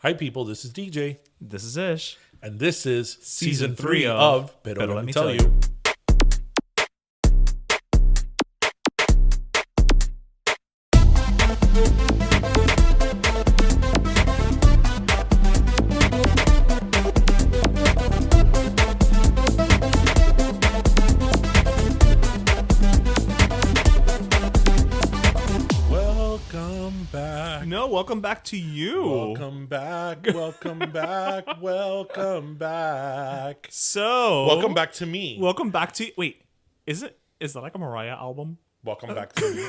Hi, people. This is DJ. This is Ish. And this is Season season 3 3 of Pero Let Me Tell You. Welcome back. No, welcome back to you. Welcome back. Welcome back. Welcome back. So, Welcome back to me. Welcome back to. Wait, is that like a Mariah album? Welcome back to me.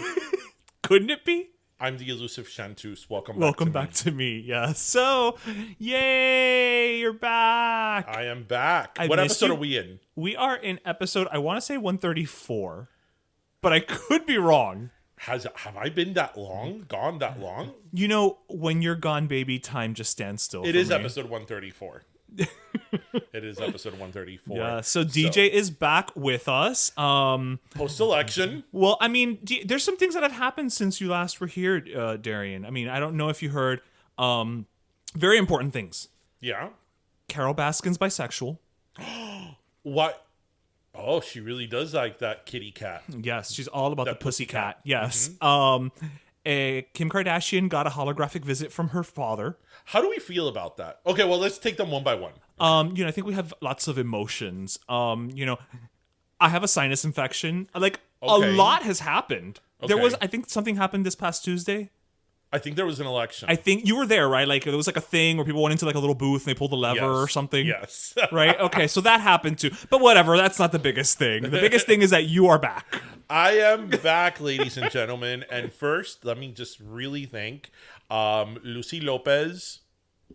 Couldn't it be? I'm the elusive Chanteuse. Welcome back to me. Yeah. So, yay, you're back. I am back. I What missed episode you. are we in? We are in episode, I want to say 134, but I could be wrong. Have I been that long? Gone that long? You know, when you're gone, baby, time just stands still. It for is me. episode 134. It is episode 134. Yeah. So DJ is back with us. Post-election. Well, I mean, there's some things that have happened since you last were here, Darian. I mean, I don't know if you heard very important things. Yeah. Carol Baskin's bisexual. What? Oh, she really does like that kitty cat. Yes, she's all about That the pussycat. Yes. Mm-hmm. Kim Kardashian got a holographic visit from her father. How do we feel about that? Okay, well, let's take them one by one. I think we have lots of emotions. I have a sinus infection. Like, Okay. a lot has happened. There Okay. was, I think something happened this past Tuesday. I think there was an election. I think you were there, right? Like, there was like a thing where people went into like a little booth and they pulled a lever or something. Yes. Right? Okay, so that happened too. But whatever, that's not the biggest thing. The biggest thing is that you are back. I am back, ladies and gentlemen. And first, let me just really thank Lucy Lopez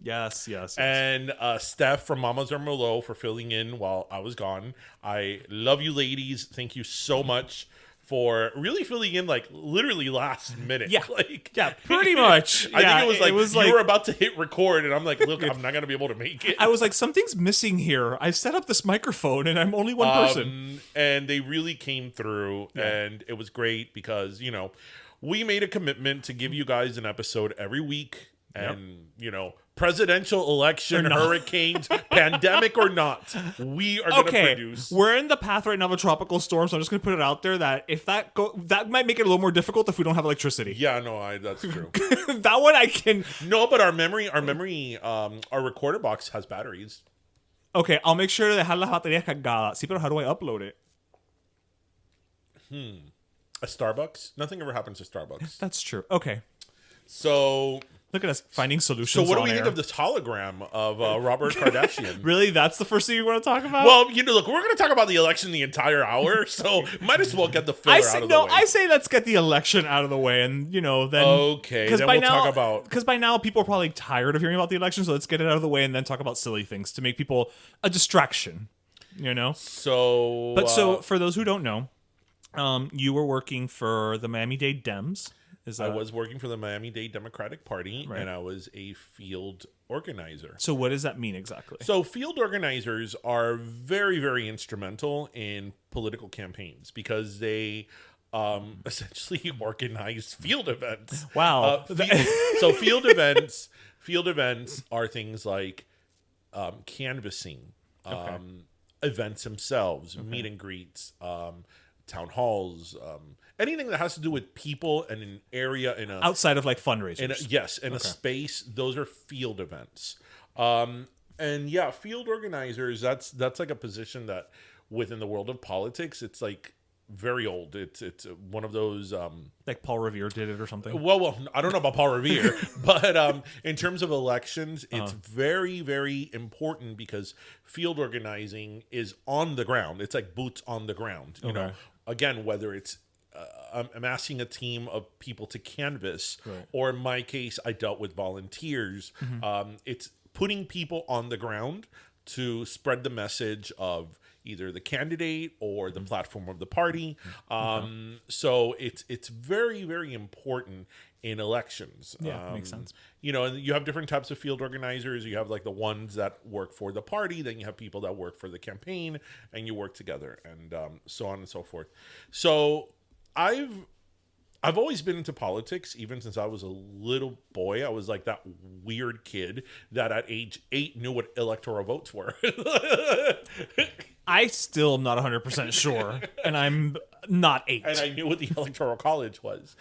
Yes. and Steph from Mama's or Merlot for filling in while I was gone. I love you, ladies. Thank you so much for really filling in, like, literally last minute. Yeah. Like, Yeah, pretty much. I Yeah, think it was like like you were about to hit record, and I'm like, look, I'm not going to be able to make it. I was like, something's missing here. I set up this microphone and I'm only one person. And they really came through, and it was great because, we made a commitment to give you guys an episode every week. And, presidential election, hurricanes, pandemic or not, we are going to produce. We're in the path right now of a tropical storm, so I'm just going to put it out there that if that might make it a little more difficult if we don't have electricity. Yeah, no, that's true. That one I can. No, but our recorder box has batteries. Okay, I'll make sure to dejar las baterías cargadas. Sí, pero how do I upload it? A Starbucks? Nothing ever happens to Starbucks. That's true. Okay. So Look at us finding solutions. what do on we think air. of this hologram of Robert Kardashian? Really? That's the first thing you want to talk about? Well, look, we're going to talk about the election the entire hour, so might as well get the filler out of the way. I say let's get the election out of the way, and then Okay, then we'll talk about... because by now people are probably tired of hearing about the election, so let's get it out of the way and then talk about silly things to make people a distraction. So for those who don't know, you were working for the Miami-Dade Dems. I was working for the Miami-Dade Democratic Party, Right. and I was a field organizer. So what does that mean exactly? So field organizers are very, very instrumental in political campaigns because they essentially organize field events. Wow. So field events are things like canvassing, events themselves, meet and greets, town halls, anything that has to do with people and an area in a Outside of like fundraisers. in a space. Those are field events. Field organizers. That's like a position that within the world of politics, it's like very old. It's one of those. Like Paul Revere did it or something. Well, I don't know about Paul Revere, but in terms of elections, it's very, very important because field organizing is on the ground. It's like boots on the ground. You know, again, whether it's amassing a team of people to canvass, or in my case, I dealt with volunteers. It's putting people on the ground to spread the message of either the candidate or the platform of the party. So it's very, very important in elections. Yeah, makes sense. And you have different types of field organizers. You have like the ones that work for the party. Then you have people that work for the campaign, and you work together, and so on and so forth. So I've I've always been into politics, even since I was a little boy. I was like that weird kid that at age 8 knew what electoral votes were. I still am not 100% sure, and I'm not 8. And I knew what the electoral college was.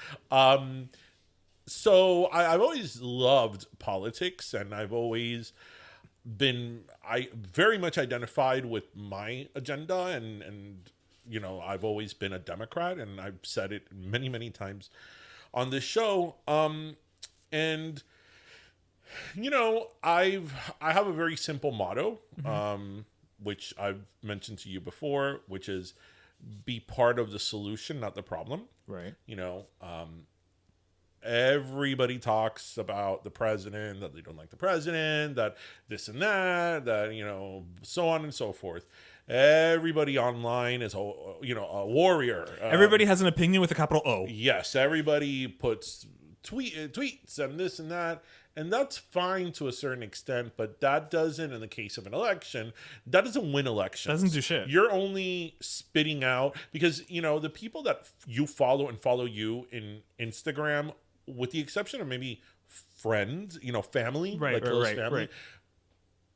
So I've always loved politics, and I've always I very much identified with my agenda, and I've always been a Democrat, and I've said it many, many times on this show. And I have a very simple motto, which I've mentioned to you before, which is be part of the solution, not the problem. Right. Everybody talks about the president, that they don't like the president, that this and that, so on and so forth. Everybody online is a warrior. Everybody has an opinion with a capital O. Yes, everybody puts tweets and this and that, and that's fine to a certain extent, but that doesn't, in the case of an election, that doesn't win elections. Doesn't do shit. You're only spitting out, because the people that you follow and follow you in Instagram, with the exception of maybe friends, family, right, close family. Right.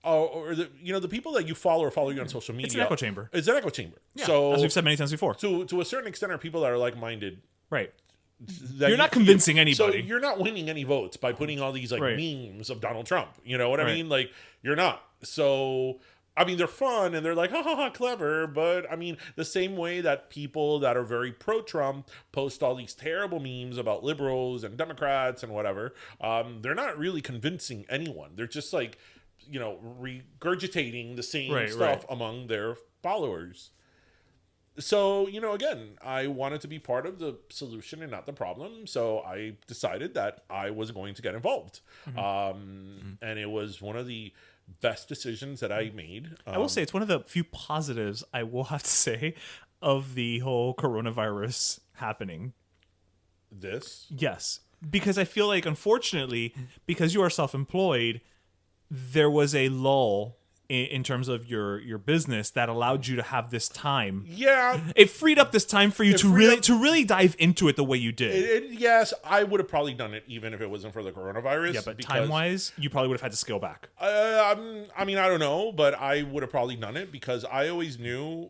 Or the people that you follow or follow you on social media. It's an echo chamber. It's an echo chamber. Yeah, so, as we've said many times before. To a certain extent, are people that are like-minded. Right. You're not convincing anybody. So you're not winning any votes by putting all these memes of Donald Trump. You know what I mean? Like, you're not. So, I mean, they're fun and they're like, ha ha ha, clever. But I mean, the same way that people that are very pro-Trump post all these terrible memes about liberals and Democrats and whatever, they're not really convincing anyone. They're just like, regurgitating the same stuff among their followers. So, again, I wanted to be part of the solution and not the problem. So I decided that I was going to get involved. And it was one of the best decisions that I made. I will say it's one of the few positives, I will have to say, of the whole coronavirus happening. This? Yes. Because I feel like, unfortunately, because you are self-employed, there was a lull in terms of your business that allowed you to have this time. Yeah. It freed up this time for you to really dive into it the way you did. Yes, I would have probably done it even if it wasn't for the coronavirus. Yeah, but time-wise, you probably would have had to scale back. I mean, I don't know, but I would have probably done it because I always knew,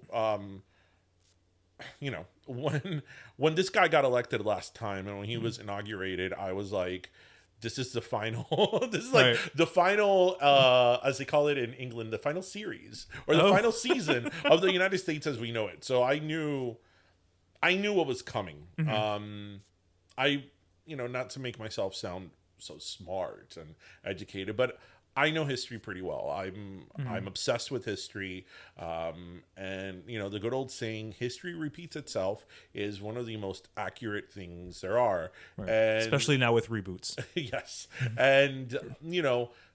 when this guy got elected last time and when he was inaugurated, I was like, this is the final, this is like the final, as they call it in England, the final series or the final season of the United States as we know it. So I knew what was coming. Not to make myself sound so smart and educated, but I know history pretty well. I'm obsessed with history, and the good old saying, "History repeats itself," is one of the most accurate things there are, and especially now with reboots. Yes, and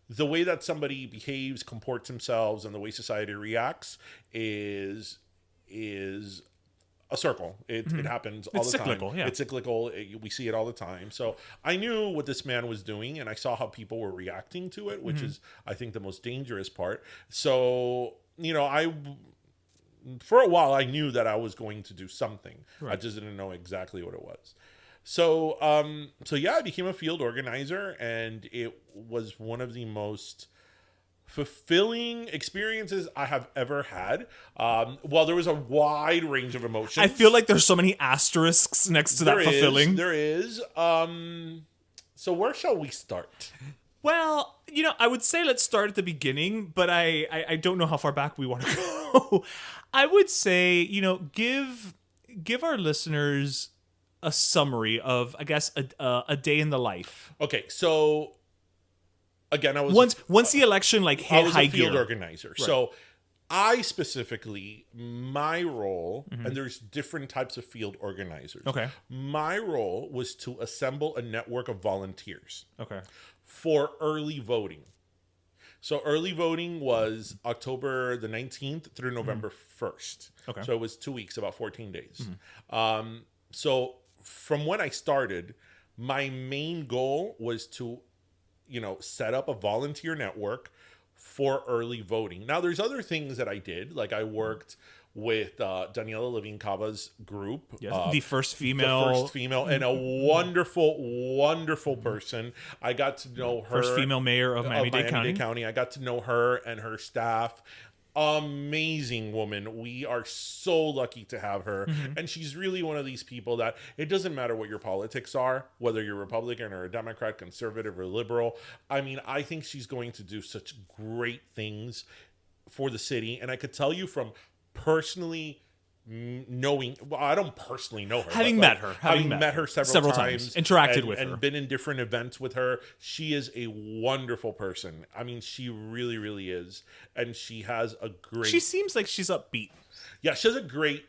the way that somebody behaves, comports themselves, and the way society reacts is a circle. It happens all the time. Cyclical, yeah. It's cyclical. We see it all the time. So I knew what this man was doing, and I saw how people were reacting to it, which is, I think, the most dangerous part. So, for a while, I knew that I was going to do something. I just didn't know exactly what it was. So, I became a field organizer, and it was one of the most fulfilling experiences I have ever had. Well, there was a wide range of emotions. I feel like there's so many asterisks next to that fulfilling. There is. So where shall we start? Well, I would say let's start at the beginning, but I don't know how far back we want to go. I would say, give our listeners a summary of, I guess, a day in the life. Okay, so again, I was once the election hit I was high a field gear. organizer. Right. So I specifically, my role, and there's different types of field organizers. Okay. My role was to assemble a network of volunteers. Okay. For early voting. So early voting was October the 19th through November 1st. Okay. So it was 2 weeks, about 14 days. So from when I started, my main goal was to set up a volunteer network for early voting. Now, there's other things that I did. Like I worked with Daniela Levine Cava's group. Yes, the first female, and a wonderful, wonderful person. I got to know her. First female mayor of Miami-Dade County. I got to know her and her staff. Amazing woman. We are so lucky to have her. And she's really one of these people that it doesn't matter what your politics are, whether you're Republican or a Democrat, conservative or liberal. I mean, I think she's going to do such great things for the city. And I could tell you from personally knowing, well, I don't personally know her, having met her several times, interacted with her, and been in different events with her. She is a wonderful person. I mean, she really, really is, and she has a great. She seems like she's upbeat. Yeah, she has a great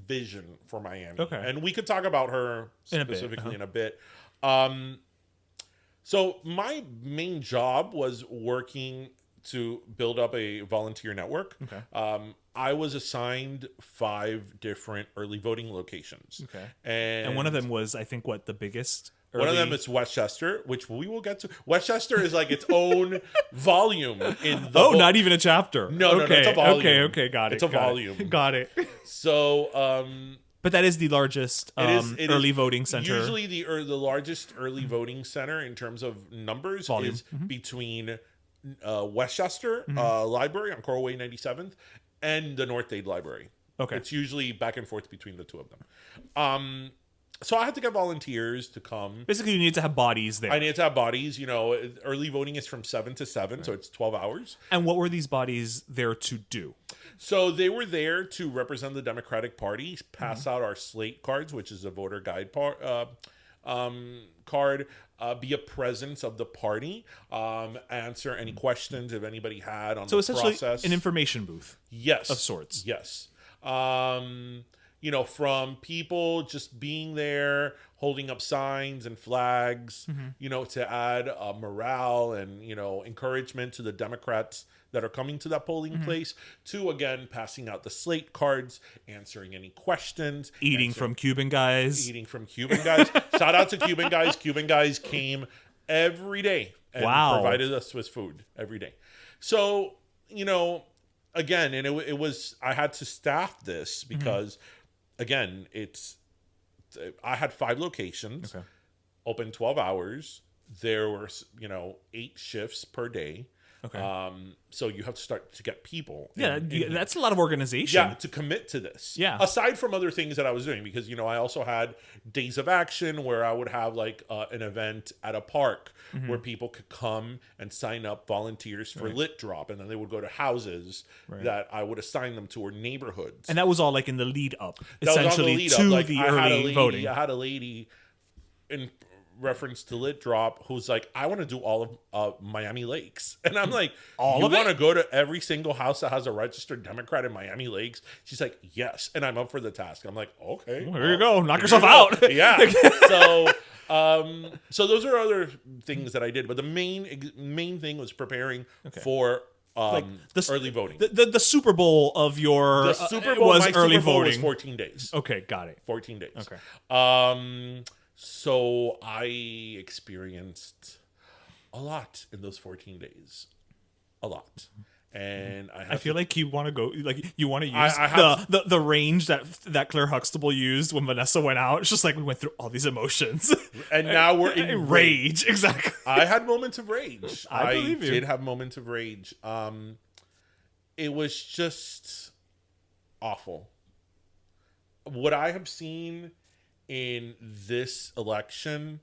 vision for Miami. Okay, and we could talk about her specifically in a bit. So my main job was working to build up a volunteer network. Okay. I was assigned 5 different early voting locations. Okay. And one of them was, I think, the biggest? One of them is Westchester, which we will get to. Westchester is like its own volume in the book. Not even a chapter. No, it's a volume. Okay, got it. It's a volume. Got it. So, but that is the largest early voting center. Usually the largest early voting center in terms of numbers volume. Is between Westchester Library on Coralway 97th and the North Dade Library. Okay. It's usually back and forth between the two of them. So I had to get volunteers to come. Basically, you need to have bodies there. I need to have bodies. Early voting is from 7 to 7, so it's 12 hours. And what were these bodies there to do? So they were there to represent the Democratic Party, pass out our slate cards, which is a voter guide card, be a presence of the party, answer any questions if anybody had on the process. So essentially an information booth. Yes. Of sorts. Yes. From people just being there, holding up signs and flags, to add morale and, encouragement to the Democrats that are coming to that polling place, to, again, passing out the slate cards, answering any questions. Eating from Cuban guys. Shout out to Cuban guys. Cuban guys came every day and provided us with food every day. So, again, and it was, I had to staff this because, again, I had 5 locations, open 12 hours. There were, 8 shifts per day. Okay. So you have to start to get people. Yeah, that's a lot of organization. Yeah, to commit to this. Yeah. Aside from other things that I was doing, because, I also had days of action where I would have an event at a park where people could come and sign up volunteers for lit drop. And then they would go to houses that I would assign them to, or neighborhoods. And that was all in the lead up, essentially, to the early voting. I had a lady in reference to lit drop who's like, I want to do all of Miami Lakes, and I'm like, you want to go to every single house that has a registered Democrat in Miami Lakes? She's like, yes, and I'm up for the task. I'm like, okay, well, here you go, knock yourself out. Yeah. So those are other things that I did, but the main thing was preparing for early voting. The Super Bowl of your Super Bowl was early voting. Was 14 days. Okay, got it. 14 days. Okay. So I experienced a lot in those 14 days. A lot. And I feel like you want to go, you want to use the range that Claire Huxtable used when Vanessa went out. It's just we went through all these emotions. And now we're in rage. Exactly. I had moments of rage. I believe you. Did have moments of rage. It was just awful. What I have seen in this election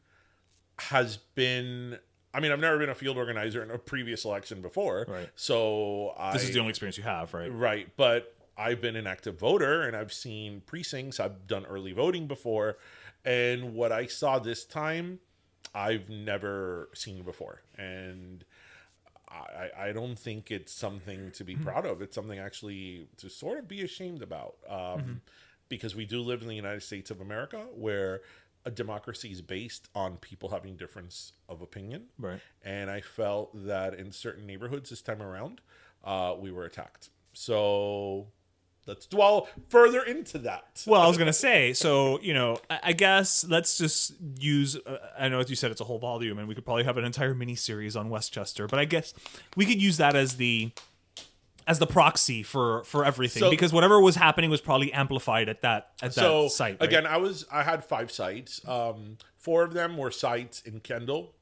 has been, I've never been a field organizer in a previous election before. Right. So this is the only experience you have, right? Right. But I've been an active voter and I've seen precincts. I've done early voting before. And what I saw this time, I've never seen before. And I don't think it's something to be proud of. It's something actually to sort of be ashamed about. Because we do live in the United States of America, where a democracy is based on people having difference of opinion. Right. And I felt that in certain neighborhoods this time around, we were attacked. So let's dwell further into that. Well, I was going to say, so, I guess let's just use, I know as you said, it's a whole volume, and we could probably have an entire mini series on Westchester, but I guess we could use that as the as the proxy for everything, So- because whatever was happening was probably amplified at that site. Right? Again, I had 5 sites. 4 of them were sites in Kendall,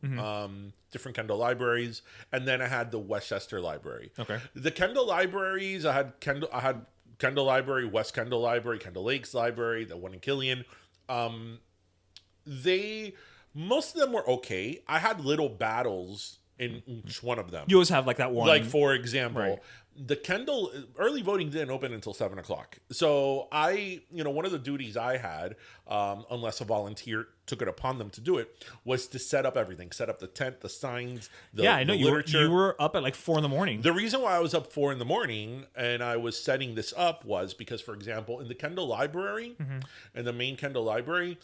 different Kendall libraries, and then I had the Westchester library. Okay. The Kendall libraries, I had Kendall Library, West Kendall Library, Kendall Lakes Library, the one in Killian. Most of them were okay. I had little battles in each one of them. You always have like that one. Like, for example, Right. the Kendall early voting didn't open until 7:00. So one of the duties I had, unless a volunteer took it upon them to do it, was to set up everything, set up the tent, the signs, I know the you literature. were up at like 4 a.m. The reason why I was up 4 a.m. and I was setting this up was because, for example, in the Kendall Library, in the main Kendall Library,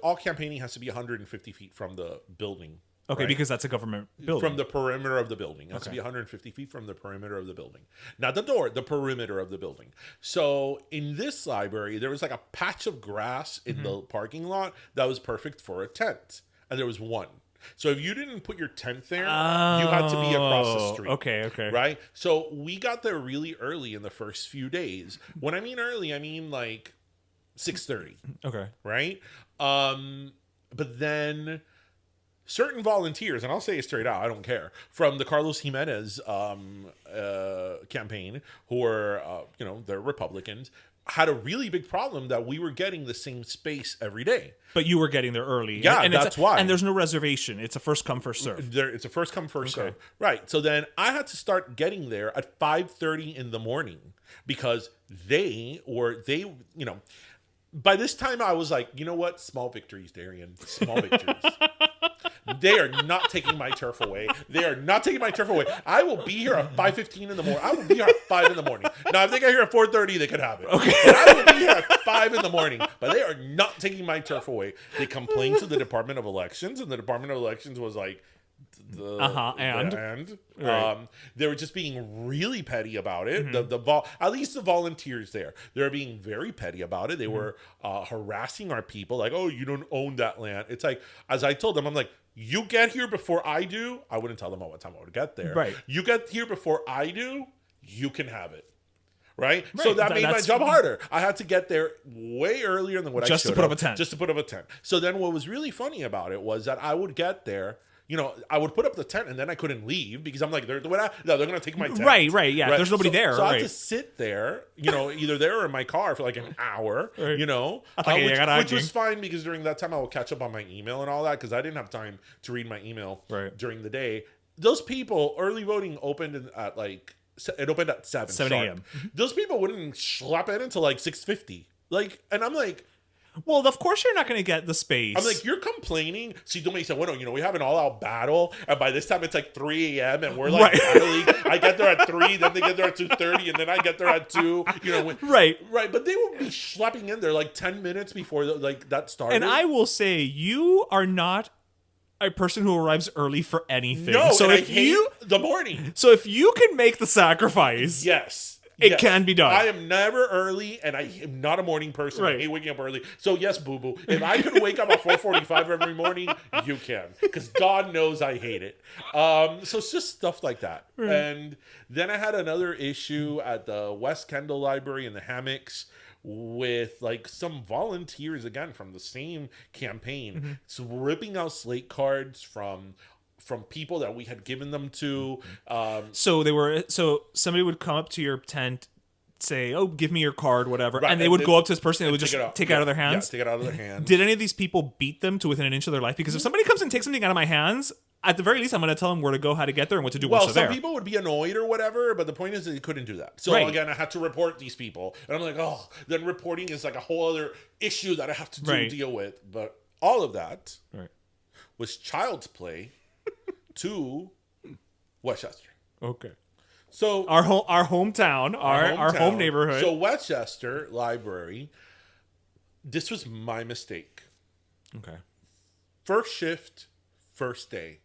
all campaigning has to be 150 feet from the building. Okay, right? because that's a government building. From the perimeter of the building. It has to be 150 feet from the perimeter of the building. Not the door, the perimeter of the building. So in this library, there was like a patch of grass in the parking lot that was perfect for a tent. And there was one. So if you didn't put your tent there, you had to be across the street. Okay. Right? So we got there really early in the first few days. When I mean early, I mean like 6:30. Okay. Right? But then certain volunteers, and I'll say it straight out, I don't care, from the Carlos Jimenez campaign, who are, they're Republicans, had a really big problem that we were getting the same space every day. But you were getting there early. Yeah, and that's why. And there's no reservation. It's a first come, first serve. It's a first come, first serve. Right. So then I had to start getting there at 5:30 in the morning because by this time I was like, you know what? Small victories, Darian. Small victories. They are not taking my turf away. They are not taking my turf away. I will be here at 5:15 in the morning. I will be here at 5 in the morning. Now, if they get here at 4:30, they could have it. Okay. But I will be here at 5 in the morning. But they are not taking my turf away. They complained to the Department of Elections, and the Department of Elections was like, they were just being really petty about it. At least the volunteers there, they were being very petty about it. They were harassing our people, like, oh, you don't own that land. It's like, as I told them, I'm like, you get here before I do. I wouldn't tell them what time I would get there. Right. You get here before I do, you can have it. Right? So that made my job harder. I had to get there way earlier than what I should have. Just to put up a tent. Just to put up a tent. So then what was really funny about it was that I would get there, I would put up the tent and then I couldn't leave because I'm like, they're going to take my tent. Right. Yeah. Right? There's nobody there. So I had to sit there, either there or in my car for like an hour, Right. Which was fine because during that time I would catch up on my email and all that because I didn't have time to read my email during the day. Those people, early voting opened at like, it opened at 7 a.m. Those people wouldn't schlep in until like 6:50. And I'm like, well, of course you're not going to get the space. I'm like, you're complaining. See, Dominique said, well, we have an all-out battle, and by this time it's like 3 a.m. and we're like battling. I get there at 3, then they get there at 2:30, and then I get there at 2. Right. But they would be schlepping in there like 10 minutes before that started. And I will say, you are not a person who arrives early for anything. No, so and if I hate the morning. So if you can make the sacrifice, yes. It can be done. I am never early, and I am not a morning person. I hate waking up early. So yes, boo-boo. If I could wake up at 4:45 every morning, you can. Because God knows I hate it. So it's just stuff like that. Right. And then I had another issue at the West Kendall Library in the hammocks with like some volunteers, again, from the same campaign. So ripping out slate cards from people that we had given them to. So somebody would come up to your tent, say, oh, give me your card, whatever. Right. And they would go up to this person and they would just take it out of their hands. Yeah, take it out of their hands. Did any of these people beat them to within an inch of their life? Because if somebody comes and takes something out of my hands, at the very least, I'm going to tell them where to go, how to get there, and what to do once they're there. Well, some people would be annoyed or whatever, but the point is that they couldn't do that. So again, I had to report these people. And I'm like, oh, then reporting is like a whole other issue that I have to deal with. But all of that was child's play to Westchester. Okay. So our hometown, our home neighborhood. So Westchester Library, this was my mistake. Okay. First shift, first day.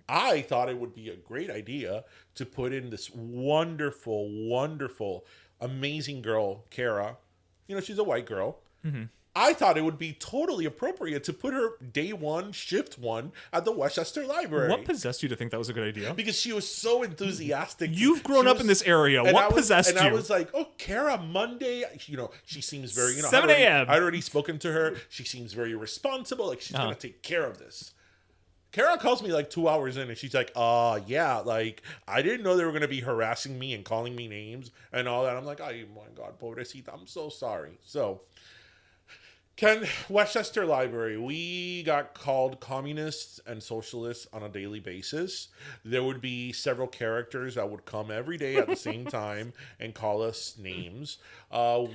I thought it would be a great idea to put in this wonderful, wonderful, amazing girl, Kara. She's a white girl. I thought it would be totally appropriate to put her day one, shift one at the Westchester Library. What possessed you to think that was a good idea? Because she was so enthusiastic. You've grown up in this area. What possessed you? And I was like, oh, Kara, Monday. She seems very, 7 a.m. I'd already spoken to her. She seems very responsible. Like, she's going to take care of this. Kara calls me like 2 hours in and she's like, yeah, like, I didn't know they were going to be harassing me and calling me names and all that. I'm like, oh my God, pobrecita, I'm so sorry. So, Westchester Library, we got called communists and socialists on a daily basis. There would be several characters that would come every day at the same time and call us names.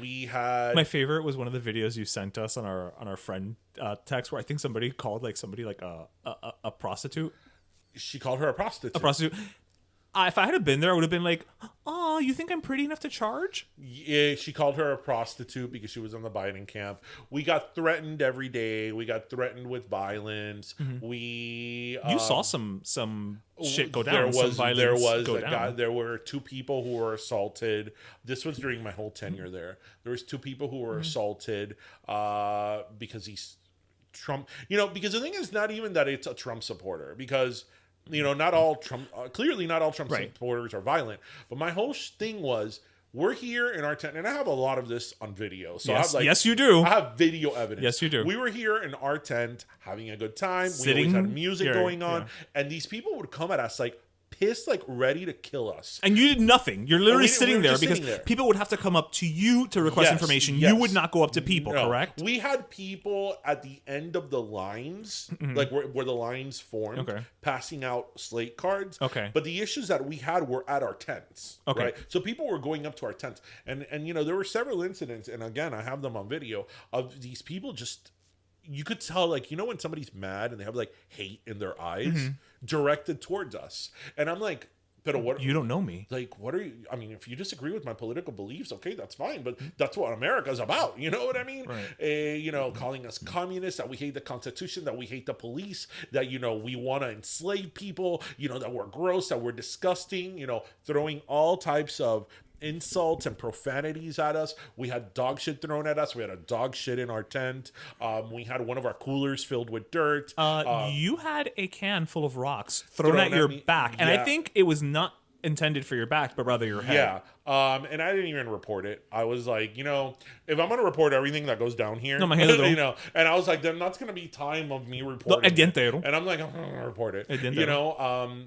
We had my favorite was one of the videos you sent us on our friend text where I think somebody called somebody a prostitute. She called her a prostitute. A prostitute. If I had been there, I would have been like, "Oh, you think I'm pretty enough to charge?" Yeah, she called her a prostitute because she was in the Biden camp. We got threatened every day. We got threatened with violence. You saw some shit go down. There were 2 people who were assaulted. This was during my whole tenure there. There was 2 people who were assaulted because he's Trump. Because the thing is not even that it's a Trump supporter, because not all Trump, clearly not all Trump supporters are violent. But my whole thing was, we're here in our tent, and I have a lot of this on video. So yes, you do. I have video evidence. Yes, you do. We were here in our tent having a good time. Sitting, we always had music going on, and these people would come at us like pissed, like ready to kill us. And you did nothing. You're literally sitting there because people would have to come up to you to request information. Yes. You would not go up to people, correct? We had people at the end of the lines, like where the lines formed, passing out slate cards. Okay. But the issues that we had were at our tents. Okay. Right? So people were going up to our tents. And there were several incidents, and again, I have them on video, of these people just... You could tell, when somebody's mad and they have hate in their eyes directed towards us. And I'm like, but what? You don't know me. Like, what are you? I mean, if you disagree with my political beliefs, okay, that's fine. But that's what America's about. You know what I mean? Right. Calling us communists, that we hate the Constitution, that we hate the police, that, we want to enslave people, that we're gross, that we're disgusting, throwing all types of insults and profanities at us. We had dog shit thrown at us. We had a dog shit in our tent. We had one of our coolers filled with dirt. You had a can full of rocks thrown at your back, and I think it was not intended for your back, but rather your head. Yeah. And I didn't even report it. I was like, if I'm going to report everything that goes down here, and I was like, then that's going to be time of me reporting. And I'm like, I'm going to report it.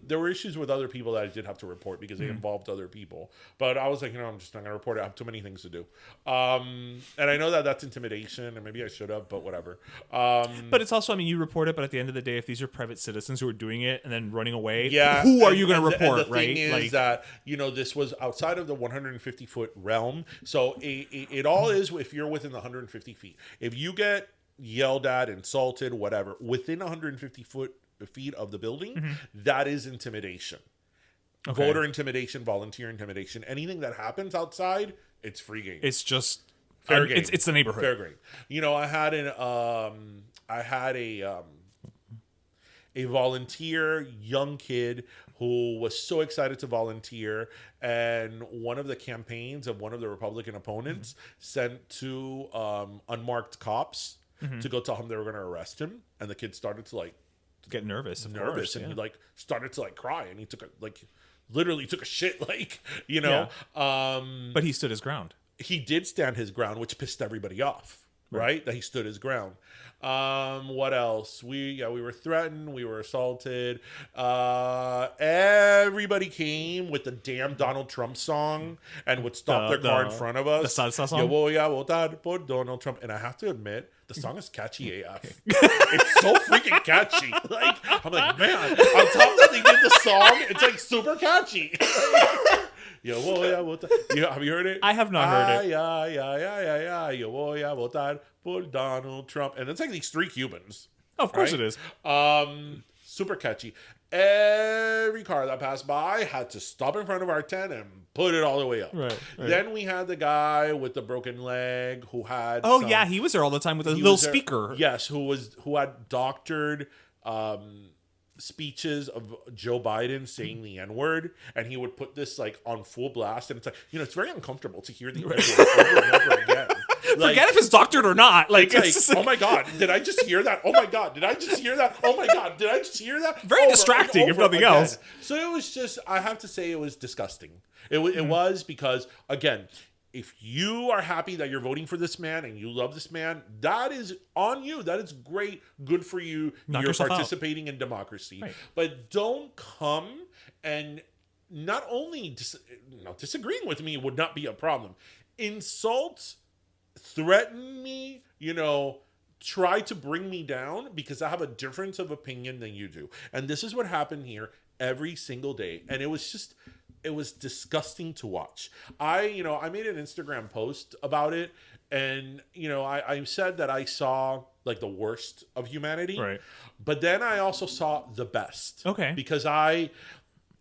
There were issues with other people that I did have to report because they involved other people. But I was like, I'm just not going to report it. I have too many things to do. And I know that that's intimidation, and maybe I should have, but whatever. But it's also, you report it, but at the end of the day, if these are private citizens who are doing it and then running away, who are you going to report, and the thing is that, this was outside of the 150-foot realm. So it all is if you're within the 150 feet. If you get yelled at, insulted, whatever, within 150 feet of the building, that is intimidation. Okay. Voter intimidation, volunteer intimidation. Anything that happens outside, it's free game. It's just fair game. It's the neighborhood. Fair game. I had a volunteer young kid who was so excited to volunteer, and one of the campaigns of one of the Republican opponents sent 2 unmarked cops to go tell him they were going to arrest him, and the kid started to get nervous, and he started to cry, and he took literally took a shit, but he stood his ground. He did stand his ground, which pissed everybody off, right? That he stood his ground. What else? We were threatened. We were assaulted. Everybody came with the damn Donald Trump song and would stop their car in front of us. The salsa song? Yo voy a votar por Donald Trump. And I have to admit, the song is catchy AF. It's so freaking catchy. I'm like, man, on top that they did the song, it's super catchy. Yo voy a votar. Have you heard it? I have not heard it. Yo voy a votar por Donald Trump. And it's these 3 Cubans. Oh, of course it is. Super catchy. Every car that passed by had to stop in front of our tent and put it all the way up. Right. Then we had the guy with the broken leg who had... Oh, yeah, he was there all the time with a little speaker. Yes, who had doctored... speeches of Joe Biden saying the N-word, and he would put this on full blast, and it's it's very uncomfortable to hear the N-word over and over again. Forget if it's doctored or not. Like, it's just like, oh my God, did I just hear that? Oh my God, did I just hear that? Oh my God, did I just hear that? Very distracting, if nothing else. So it was just, I have to say, it was disgusting. It was because, again, if you are happy that you're voting for this man and you love this man, that is on you. That is great. Good for you. You're participating in democracy. Right. But don't come and not only disagreeing with me would not be a problem. Insult, threaten me, try to bring me down because I have a difference of opinion than you do. And this is what happened here every single day. And it was disgusting to watch. I made an Instagram post about it, and I said that I saw like the worst of humanity, right? But then I also saw the best, okay? Because and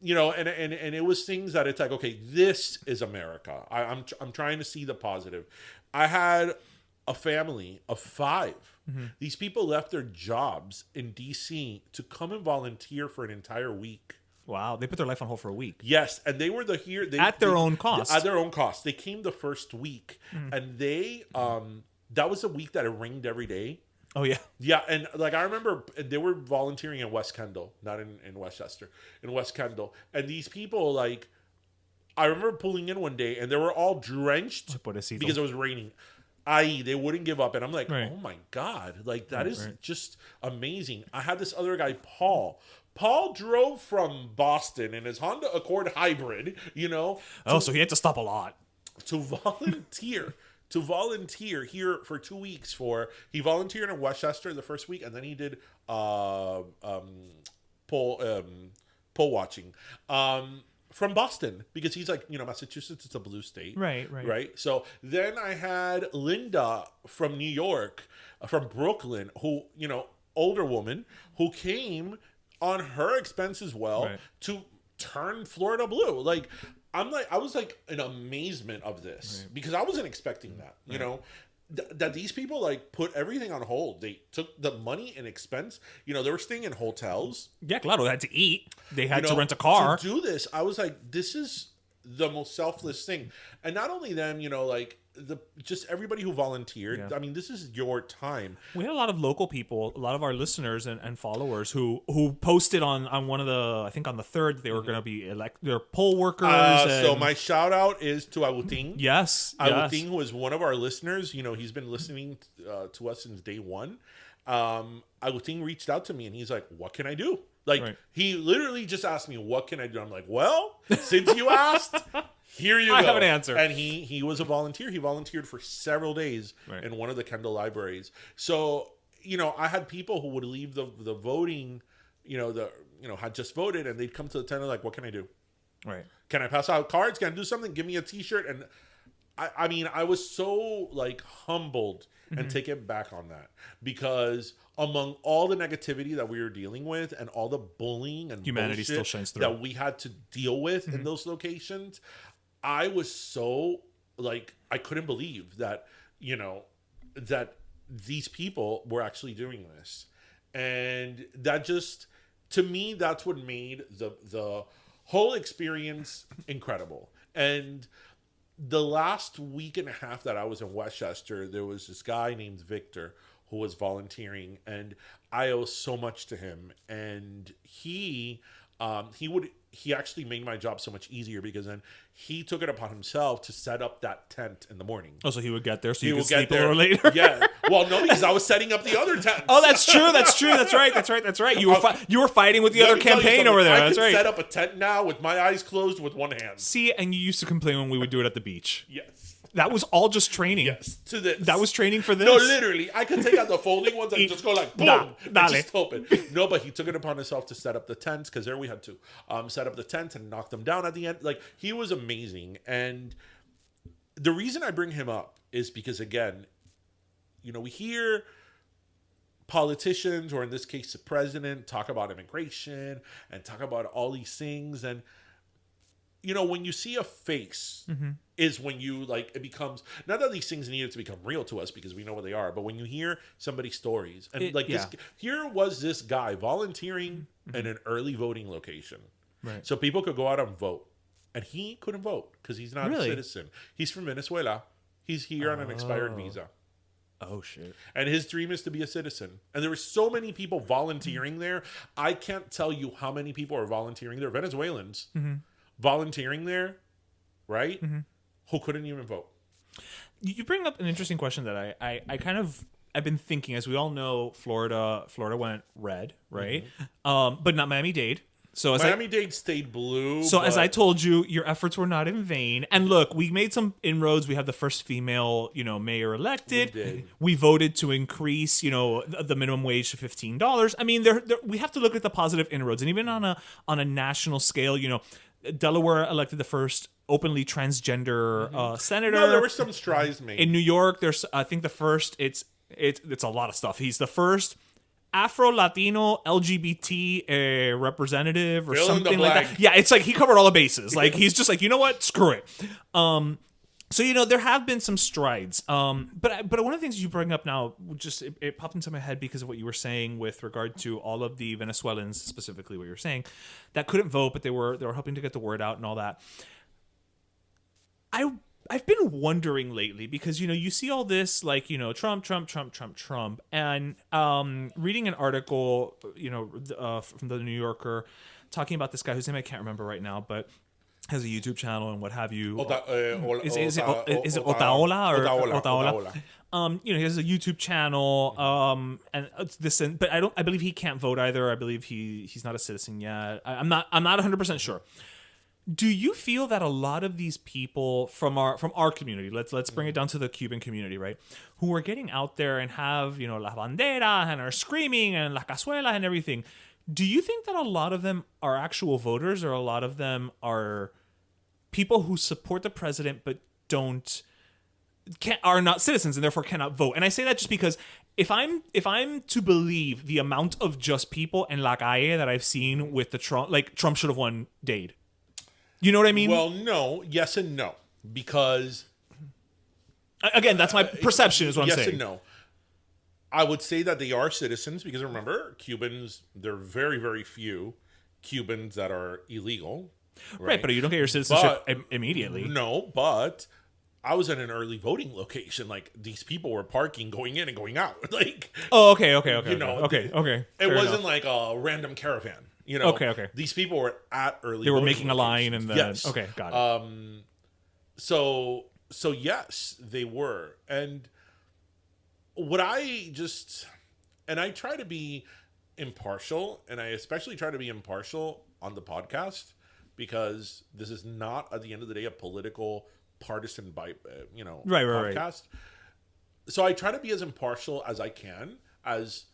it was things that it's like, okay, this is America. I'm trying to see the positive. I had a family of 5. Mm-hmm. These people left their jobs in DC to come and volunteer for an entire week. Wow, they put their life on hold for a week. Yes, and they were at their own cost. At their own cost. They came the first week, and they that was a week that it rained every day. Oh yeah, yeah, and like I remember they were volunteering in West Kendall, not in Westchester, in West Kendall, and these people like I remember pulling in one day and they were all drenched because it was raining. They wouldn't give up, and I'm like, oh my God, like that is just amazing. I had this other guy, Paul. Paul drove from Boston in his Honda Accord hybrid, so he had to stop a lot. To volunteer here for 2 weeks he volunteered in Westchester the first week, and then he did poll watching from Boston because he's like, Massachusetts is a blue state. Right. So then I had Linda from New York, from Brooklyn, who, older woman who came on her expense as well to turn Florida blue. Like, I was like in amazement of this because I wasn't expecting that, that these people like put everything on hold. They took the money and expense, they were staying in hotels. Yeah, claro, they had to eat. They had to rent a car. To do this, I was like, this is the most selfless thing. And not only them, like, just everybody who volunteered. Yeah. I mean, this is your time. We had a lot of local people, a lot of our listeners and followers who posted on one of the, I think on the 3rd, they were going to be they're poll workers. So my shout out is to Agustin. Yes. Agustin, who is one of our listeners. He's been listening to us since day one. Agustin reached out to me and he's like, what can I do? Like, he literally just asked me, what can I do? I'm like, well, since you asked, here you go. I have an answer. And he was a volunteer. He volunteered for several days in one of the Kendall libraries. So, I had people who would leave the voting, had just voted, and they'd come to the tent and like, what can I do? Right. Can I pass out cards? Can I do something? Give me a t-shirt. And I mean, I was so like humbled and taken back on that because among all the negativity that we were dealing with and all the bullying and humanity still shines through that we had to deal with in those locations, I was so like, I couldn't believe that, that these people were actually doing this. And that just, to me, that's what made the whole experience incredible. And the last week and a half that I was in Westchester, there was this guy named Victor who was volunteering, and I owe so much to him. And he actually made my job so much easier because then he took it upon himself to set up that tent in the morning. Oh, so he would get there so you could sleep a little later? Yeah. Well, no, because I was setting up the other tents. Oh, that's true. That's right. You were fighting with the other campaign over there. That's right. I can set up a tent now with my eyes closed with one hand. See, and you used to complain when we would do it at the beach. Yes. That was all just training. Yes, to this. That was training for this. No, literally. I could take out the folding ones and just go like, boom, and just open. No, but he took it upon himself to set up the tents, because there we had to set up the tents and knock them down at the end. Like, he was amazing. And the reason I bring him up is because, again, we hear politicians, or in this case, the president, talk about immigration and talk about all these things. And, when you see a face is when you, like, it becomes, not that these things needed to become real to us because we know what they are, but when you hear somebody's stories, and here was this guy volunteering in an early voting location. Right. So people could go out and vote. And he couldn't vote because he's not a citizen. He's from Venezuela. He's here on an expired visa. Oh, shit. And his dream is to be a citizen. And there were so many people volunteering there. I can't tell you how many people are volunteering there. Venezuelans volunteering there, right? Who couldn't even vote. You bring up an interesting question that I've been thinking. As we all know, Florida went red, right? But not Miami-Dade. So Miami-Dade stayed blue. So as I told you, your efforts were not in vain. And look, we made some inroads. We have the first female, mayor elected. We voted to increase, the minimum wage to $15. I mean, we have to look at the positive inroads. And even on a national scale, Delaware elected the first openly transgender senator. No, there were some strides made. In New York, there's I think the first. It's a lot of stuff. He's the first Afro-Latino LGBT representative or something like that. Yeah, it's like he covered all the bases. Like he's just like, you know what? Screw it. So there have been some strides. But one of the things you bring up now, just it popped into my head because of what you were saying with regard to all of the Venezuelans, specifically what you were saying, that couldn't vote, but they were hoping to get the word out and all that. I've been wondering lately because, you see all this like, Trump, and reading an article, from the New Yorker talking about this guy whose name I can't remember right now, but has a YouTube channel and what have you. Is it Otaola or Otaola? He has a YouTube channel, and but I believe he can't vote either. I believe he's not a citizen yet. I'm not 100% sure. Do you feel that a lot of these people from our community, let's bring it down to the Cuban community, right, who are getting out there and have las banderas and are screaming and la cazuela and everything, do you think that a lot of them are actual voters, or a lot of them are people who support the president but are not citizens and therefore cannot vote? And I say that just because if I'm to believe the amount of just people in la calle that I've seen with the Trump should have won Dade. You know what I mean? Well, no, yes and no, because again, that's my perception is what I'm saying. Yes and no. I would say that they are citizens because remember, Cubans, there are very, very few Cubans that are illegal. Right, but you don't get your citizenship immediately. No, but I was in an early voting location. Like, these people were parking, going in and going out. Like, oh, okay. Okay. It wasn't like a random caravan. Okay. These people were at early. They were making a line, and then yes. Okay, got it. So yes, they were, and what I try to be impartial, and I especially try to be impartial on the podcast because this is not at the end of the day a political partisan podcast. Right. So I try to be as impartial as I can, as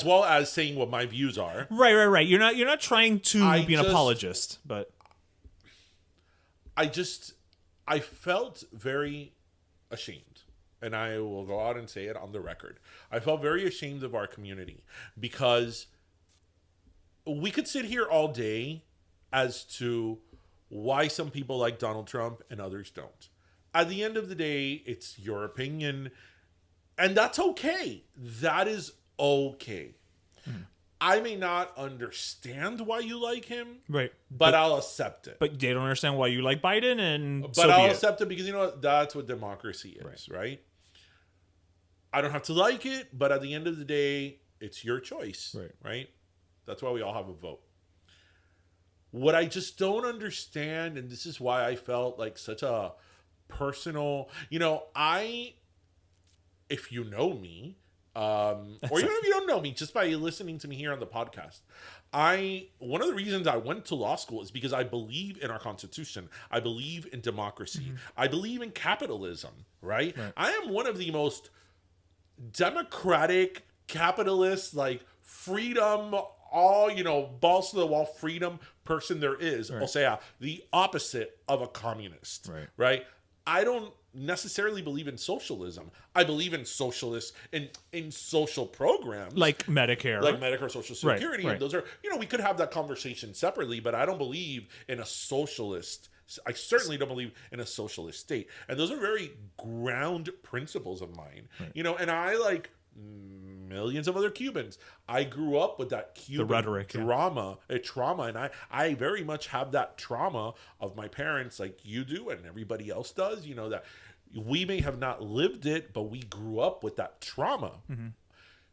well as saying what my views are. Right. You're not trying to be an apologist, but I felt very ashamed, and I will go out and say it on the record. I felt very ashamed of our community because we could sit here all day as to why some people like Donald Trump and others don't. At the end of the day, it's your opinion, and that's okay. That is okay. I may not understand why you like him, right? But I'll accept it. But they don't understand why you like Biden, but I'll accept it because that's what democracy is, right? I don't have to like it, but at the end of the day, it's your choice, right? That's why we all have a vote. What I just don't understand, and this is why I felt like such a personal, if you know me, or even if you don't know me, just by listening to me here on the podcast, one of the reasons I went to law school is because I believe in our Constitution. I believe in democracy. I believe in capitalism, right? I am one of the most democratic, capitalist, like freedom, all, balls to the wall freedom person there is. I'll say the opposite of a communist, right? I don't necessarily believe in socialism. I believe in socialists in social programs like Medicare, Social Security. And those are, we could have that conversation separately, but I don't believe in a socialist. I certainly don't believe in a socialist state. And those are very ground principles of mine, and I like millions of other Cubans. I grew up with that Cuban rhetoric, trauma, and I very much have that trauma of my parents, like you do, and everybody else does. That We may have not lived it, but we grew up with that trauma.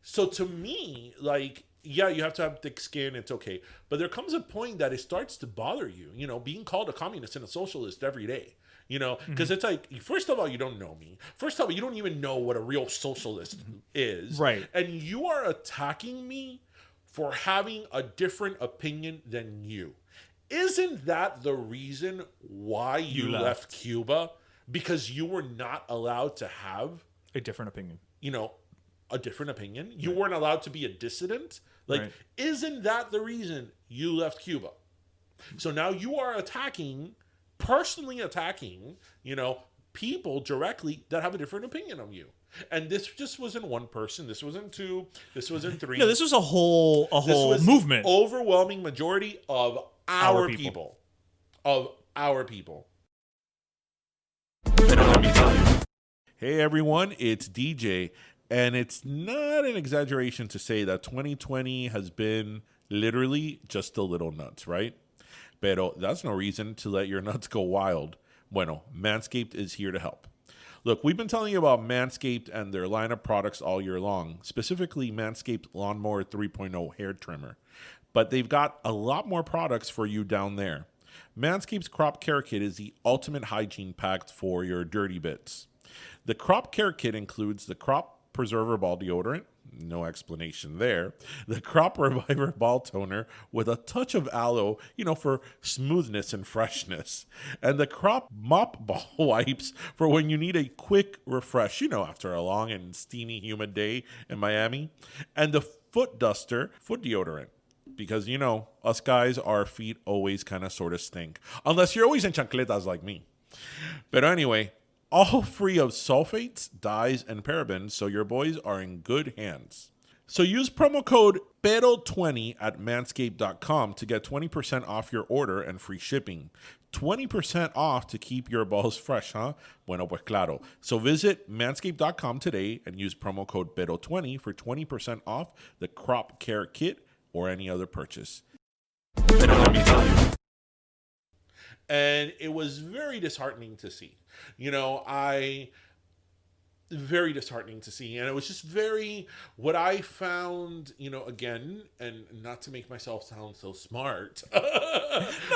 So to me, like, yeah, you have to have thick skin. It's okay. But there comes a point that it starts to bother you, being called a communist and a socialist every day, because it's like, first of all, you don't know me. First of all, you don't even know what a real socialist is. Right. And you are attacking me for having a different opinion than you. Isn't that the reason why you left Cuba? Because you were not allowed to have a different opinion. A different opinion. You weren't allowed to be a dissident. Like, isn't that the reason you left Cuba? So now you are personally attacking, people directly that have a different opinion of you. And this just wasn't one person. This wasn't two. This wasn't three. No, this was a whole movement. Overwhelming majority of our people. Of our people. Hey everyone, it's DJ. And it's not an exaggeration to say that 2020 has been literally just a little nuts, right? Pero that's no reason to let your nuts go wild. Bueno, Manscaped is here to help. Look, we've been telling you about Manscaped and their line of products all year long, specifically Manscaped Lawnmower 3.0 hair trimmer. But they've got a lot more products for you down there. Manscaped's Crop Care Kit is the ultimate hygiene pack for your dirty bits. The Crop Care Kit includes the Crop Preserver Ball Deodorant, no explanation there, the Crop Reviver Ball Toner with a touch of aloe, for smoothness and freshness, and the Crop Mop Ball Wipes for when you need a quick refresh, after a long and steamy, humid day in Miami, and the Foot Duster Foot Deodorant. Because, us guys, our feet always kind of sort of stink. Unless you're always in chancletas like me. But anyway, all free of sulfates, dyes, and parabens, so your boys are in good hands. So use promo code PERO20 at manscaped.com to get 20% off your order and free shipping. 20% off to keep your balls fresh, huh? Bueno, pues claro. So visit manscaped.com today and use promo code PERO20 for 20% off the Crop Care Kit or any other purchase. And it was very disheartening to see. Very disheartening to see. And it was just what I found, again, and not to make myself sound so smart. No,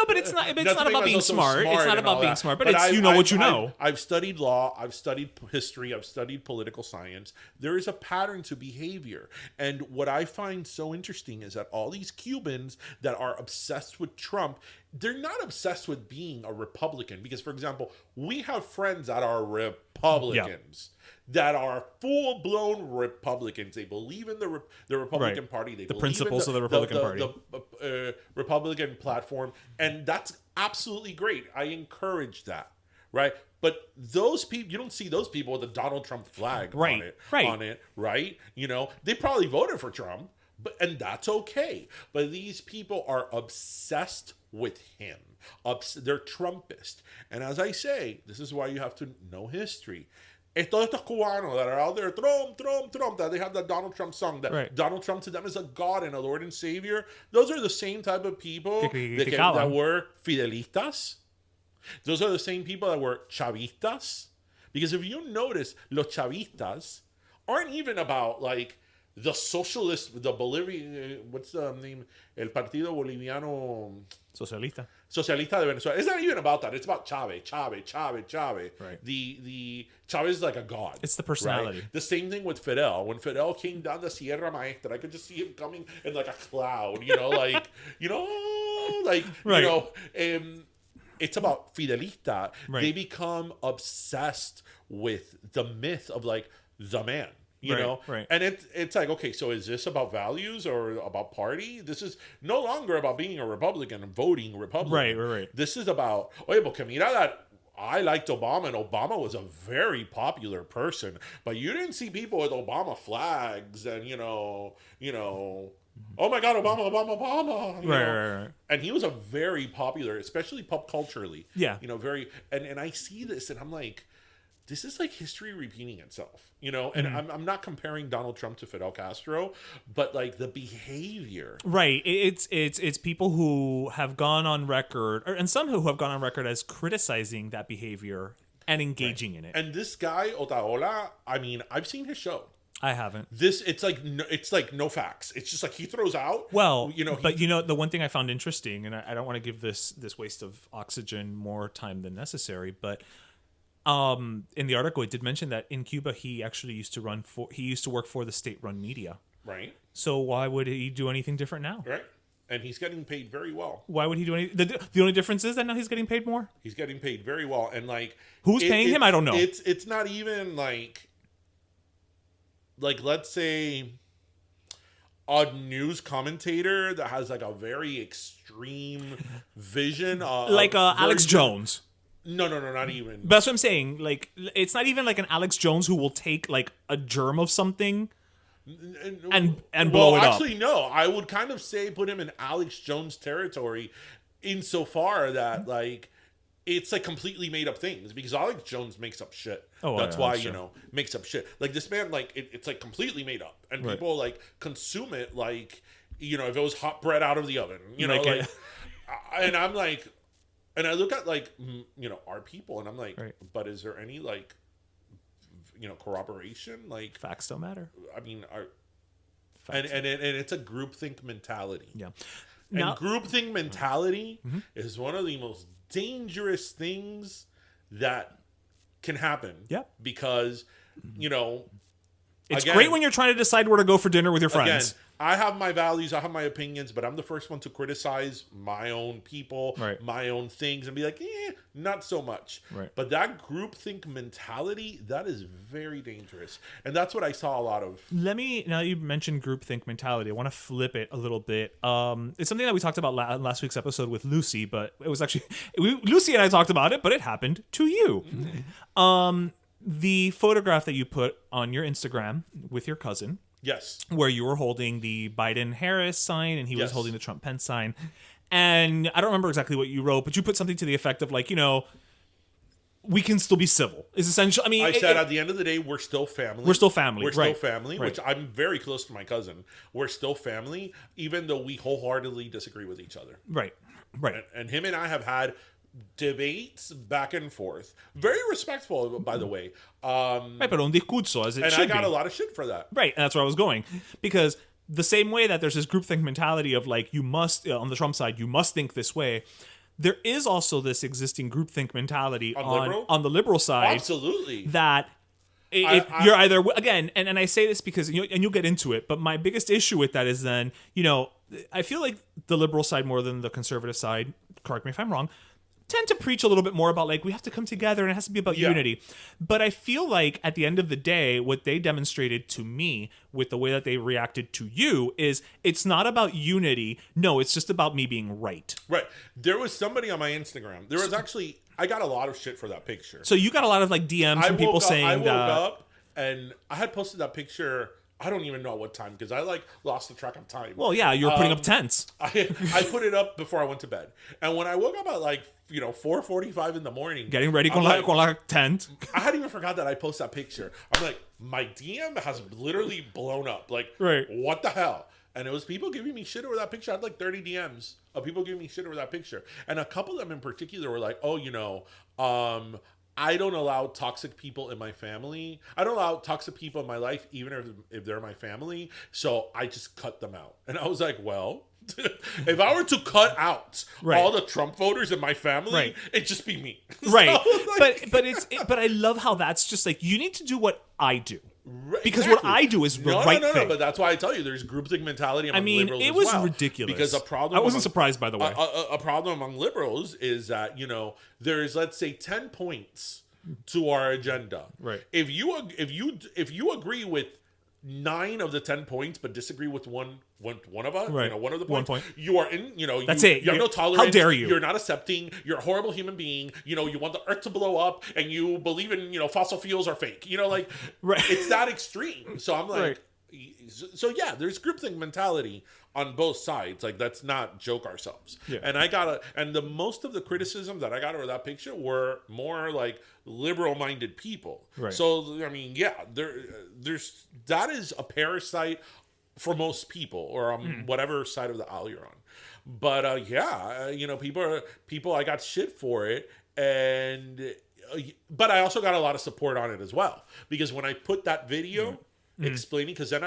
but it's not about being smart. It's not about being smart, but it's what you know. I've studied law, I've studied history, I've studied political science. There is a pattern to behavior. And what I find so interesting is that all these Cubans that are obsessed with Trump, they're not obsessed with being a Republican. Because, for example, we have friends that are Republicans. Yeah. That are full-blown Republicans. They believe in the Republican Party. They the believe principles of the Republican Party. The Republican platform. And that's absolutely great. I encourage that, right? But those people, you don't see those people with the Donald Trump flag on it, right? They probably voted for Trump, and that's okay. But these people are obsessed with him. They're Trumpist. And as I say, this is why you have to know history. Todos estos cubanos that are out there, Trump, that they have that Donald Trump song, that Donald Trump to them is a God and a Lord and Savior. Those are the same type of people that were Fidelistas. Those are the same people that were Chavistas. Because if you notice, los Chavistas aren't even about, like, the socialist, the Bolivian, what's the name? El Partido Boliviano... Socialista de Venezuela. It's not even about that. It's about Chávez. Right. The Chávez is like a god. It's the personality. Right? The same thing with Fidel. When Fidel came down the Sierra Maestra, I could just see him coming in like a cloud. It's about Fidelista. Right. They become obsessed with the myth of like the man. Right. And it's like, okay, so is this about values or about party? This is no longer about being a Republican and voting Republican. Right. This is about, porque mira that I liked Obama, and Obama was a very popular person, but you didn't see people with Obama flags and, oh my God, Obama. Right. And he was a very popular, especially pop culturally. Yeah. And I see this and I'm like, this is like history repeating itself, and I'm not comparing Donald Trump to Fidel Castro, but like the behavior. Right. It's people who have gone on record, and some who have gone on record as criticizing that behavior and engaging in it. And this guy Otaola, I mean, I've seen his show. I haven't. It's like no facts. It's just like he throws out. Well, the one thing I found interesting, and I don't want to give this waste of oxygen more time than necessary, but in the article it did mention that in Cuba he actually used to work for the state-run media. Right. So why would he do anything different now? Right. And he's getting paid very well. Why would he do anything? The only difference is that now he's getting paid more? He's getting paid very well. And like... Who's paying him? I don't know. It's not even like let's say a news commentator that has like a very extreme vision. Like Alex Jones. No, not even. But that's what I'm saying. Like, it's not even like an Alex Jones who will take like a germ of something and blow it up. Actually, no. I would kind of say put him in Alex Jones territory insofar that like it's like completely made up things because Alex Jones makes up shit. That's why makes up shit. Like this man, like it's like completely made up, and people like consume it like if it was hot bread out of the oven, and I'm like. And I look at like our people, and I'm like, but is there any like corroboration? Like facts don't matter. I mean, and it's a groupthink mentality. Yeah, and groupthink mentality is one of the most dangerous things that can happen. Yeah, because it's great when you're trying to decide where to go for dinner with your friends. Again, I have my values, I have my opinions, but I'm the first one to criticize my own people, my own things, and be like, not so much. Right. But that groupthink mentality, that is very dangerous. And that's what I saw a lot of. Now you mentioned groupthink mentality, I want to flip it a little bit. It's something that we talked about last week's episode with Lucy, but it was actually, Lucy and I talked about it, but it happened to you. The photograph that you put on your Instagram with your cousin. Yes. Where you were holding the Biden-Harris sign and he was holding the Trump-Pence sign. And I don't remember exactly what you wrote, but you put something to the effect of like, we can still be civil. Is essential. I mean, I said at the end of the day, we're still family. We're still family. We're still family, which I'm very close to my cousin. We're still family, even though we wholeheartedly disagree with each other. Right. And him and I have had debates back and forth. Very respectful, by the way. But un discurso, as it should be. And I got a lot of shit for that. Right, and that's where I was going. Because the same way that there's this groupthink mentality of like, you must, on the Trump side, you must think this way, there is also this existing groupthink mentality on the liberal side. Absolutely. That if you're either, again, and I say this because, and you'll get into it, but my biggest issue with that is then, I feel like the liberal side more than the conservative side, correct me if I'm wrong, tend to preach a little bit more about like we have to come together and it has to be about unity. But I feel like at the end of the day, what they demonstrated to me with the way that they reacted to you is it's not about unity. No, it's just about me being right. Right. There was somebody on my Instagram. There was actually, I got a lot of shit for that picture. So you got a lot of like DMs from people saying that. I woke up and I had posted that picture. I don't even know what time because I like lost the track of time. Well, yeah, you were putting up tents. I put it up before I went to bed. And when I woke up at like 4:45 in the morning, getting ready con la tent. I hadn't even forgot that I posted that picture. I'm like, my DM has literally blown up. Like, what the hell? And it was people giving me shit over that picture. I had like 30 DMs of people giving me shit over that picture. And a couple of them in particular were like, I don't allow toxic people in my family. I don't allow toxic people in my life, even if they're my family. So I just cut them out. And I was like, well, if I were to cut out all the Trump voters in my family, it'd just be me. Right. So, but I love how that's just like, you need to do what I do. Because what I do is the right thing. No, but that's why I tell you there's groupthink mentality among liberals as well. It was ridiculous. Because I wasn't surprised, by the way. A problem among liberals is that, there's, let's say, 10 points to our agenda. Right. If you agree with 9 of the 10 points but disagree with one of us, one of the points, 1 point. You are in, that's it. You have no tolerance. How dare you? You're not accepting. You're a horrible human being. You want the earth to blow up, and you believe in, fossil fuels are fake. It's that extreme. So I'm like, so yeah, there's groupthink mentality on both sides. Like, let's not joke ourselves. Yeah. And the most of the criticism that I got over that picture were more like liberal-minded people. Right. So I mean, yeah, there's that is a parasite for most people, or on whatever side of the aisle you're on. But people I got shit for it, and but I also got a lot of support on it as well, because when I put that video explaining, because then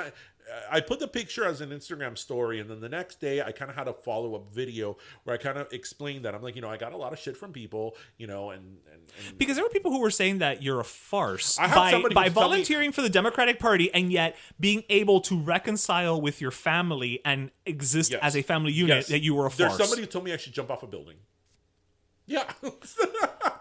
I put the picture as an Instagram story, and then the next day I kind of had a follow-up video where I kind of explained that I'm like, I got a lot of shit from people, and because there were people who were saying that you're a farce I have somebody by who's telling me- volunteering for the Democratic Party and yet being able to reconcile with your family and exist Yes. as a family unit, Yes. that you were a farce. There's somebody who told me I should jump off a building. Yeah.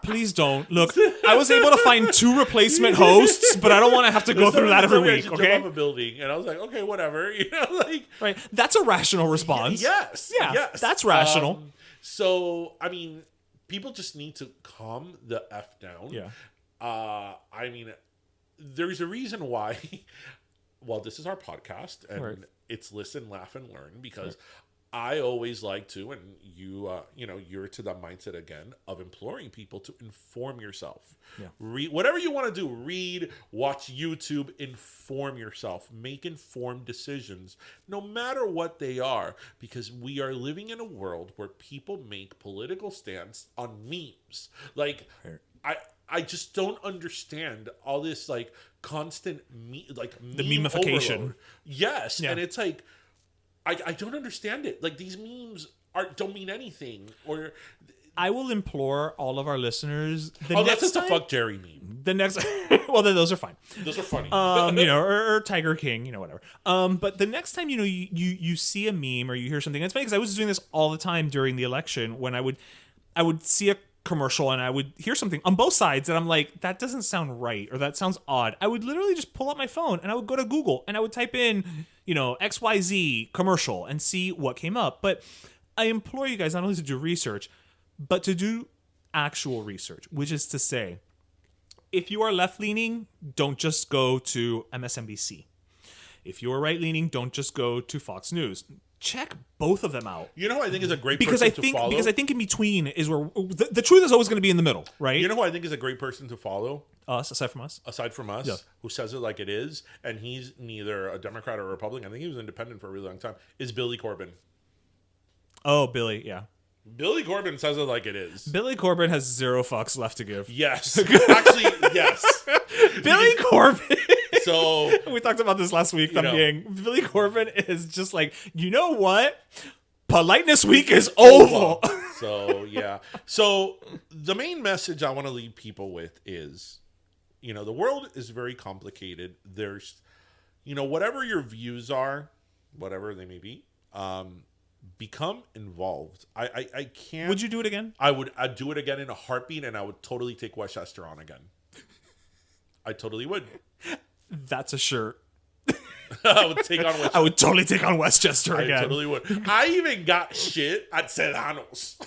Please don't. Look, I was able to find 2 replacement hosts, but I don't want to have to go through that every week, Jump okay? off a building, and I was like, okay, whatever, like. Right. That's a rational response. Yes. Yeah, Yes. that's rational. So, I mean, people just need to calm the F down. Yeah. I mean, there's a reason why. Well, this is our podcast, and Right. it's listen, laugh, and learn, because I always like to, and you're to that mindset again of imploring people to inform yourself. Yeah. Read whatever you want to do. Read, watch YouTube, inform yourself, make informed decisions, no matter what they are, because we are living in a world where people make political stance on memes. Like, I just don't understand all this like constant The memification. overload. Yes, Yeah. and it's like I don't understand it. Like, these memes don't mean anything. Or I will implore all of our listeners. that's just a fuck Jerry meme. The next, well, then those are fine. Those are funny. Or Tiger King, whatever. But the next time, you see a meme or you hear something, it's funny because I was doing this all the time during the election when I would see a commercial and I would hear something on both sides and I'm like, that doesn't sound right, or that sounds odd. I would literally just pull up my phone and I would go to Google and I would type in, XYZ commercial and see what came up. But I implore you guys not only to do research, but to do actual research, which is to say, if you are left-leaning, don't just go to MSNBC. If you are right-leaning, don't just go to Fox News. Check both of them out. You know who I think is a great Because person to follow? Because I think in between is where the truth is always going to be in the middle, right? You know who I think is a great person to follow? Us, aside from us. Aside from us, Yeah. who says it like it is, and he's neither a Democrat or a Republican, I think he was independent for a really long time, is Billy Corbin. Oh, Billy, yeah. Billy Corbin says it like it is. Billy Corbin has 0 fucks left to give. Yes. Actually, yes. Billy Corbin. So We talked about this last week. Billy Corbin is just like, you know what? Politeness week is over. So, yeah. So the main message I want to leave people with is, the world is very complicated. There's, whatever your views are, whatever they may be, become involved. I can't. Would you do it again? I'd do it again in a heartbeat, and I would totally take Westchester on again. I totally would. That's a shirt. I would take on Westchester. I would totally take on Westchester again. I totally would. I even got shit at Sedanos.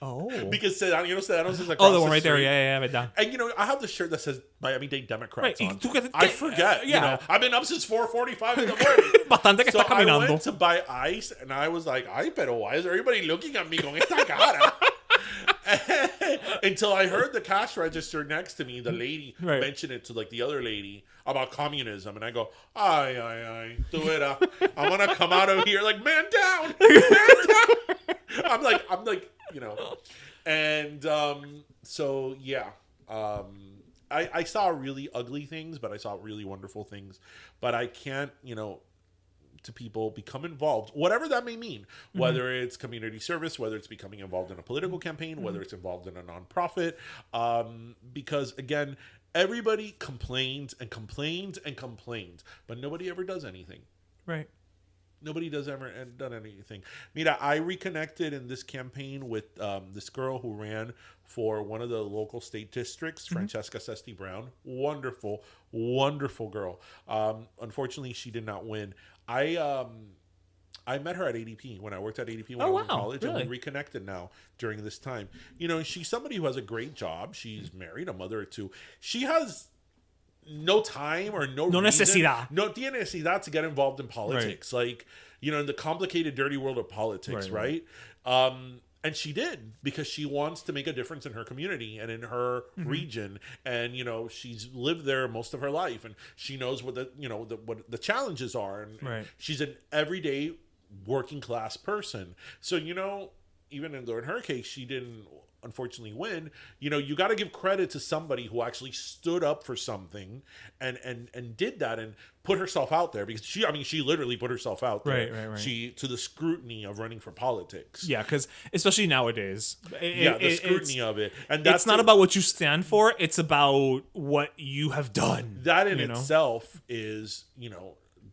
Oh. Because Sedanos is across the one right street. there. Yeah, verdad. And I have the shirt that says Miami-Dade Democrats Right. on. Tú I forget. yeah. I've been up since 4:45 in the morning. Bastante que So está I caminando. went to buy ice, and I was like, "Ay, pero why is everybody looking at me con esta cara?" Until I heard the cash register next to me, the lady mention it to like the other lady about communism, and I go, "Ay, do it! I'm gonna come out of here like man down, man down." I'm like, and so yeah. I saw really ugly things, but I saw really wonderful things. But I can't, to people, become involved, whatever that may mean, whether it's community service, whether it's becoming involved in a political campaign, whether it's involved in a nonprofit, because again, everybody complains and complains and complains, but nobody ever does anything. Right. Nobody does ever done anything. Mira, I reconnected in this campaign with this girl who ran for one of the local state districts, Francesca Sesti Brown. Wonderful, wonderful girl. Unfortunately, she did not win. I met her at ADP when I worked at ADP when I was in college, really? and we reconnected now during this time. She's somebody who has a great job. She's married, a mother of 2. She has no time or no reason, necesidad. no tiene necesidad to get involved in politics, like in the complicated, dirty world of politics, right? And she did, because she wants to make a difference in her community and in her region, and she's lived there most of her life, and she knows what what the challenges are, and she's an everyday working class person. So even in her case, she didn't unfortunately win, you got to give credit to somebody who actually stood up for something and did that and put herself out there, because she literally put herself out there. Right. She, to the scrutiny of running for politics. Yeah, because especially nowadays, the scrutiny of it, and it's not about what you stand for; it's about what you have done. That in itself is,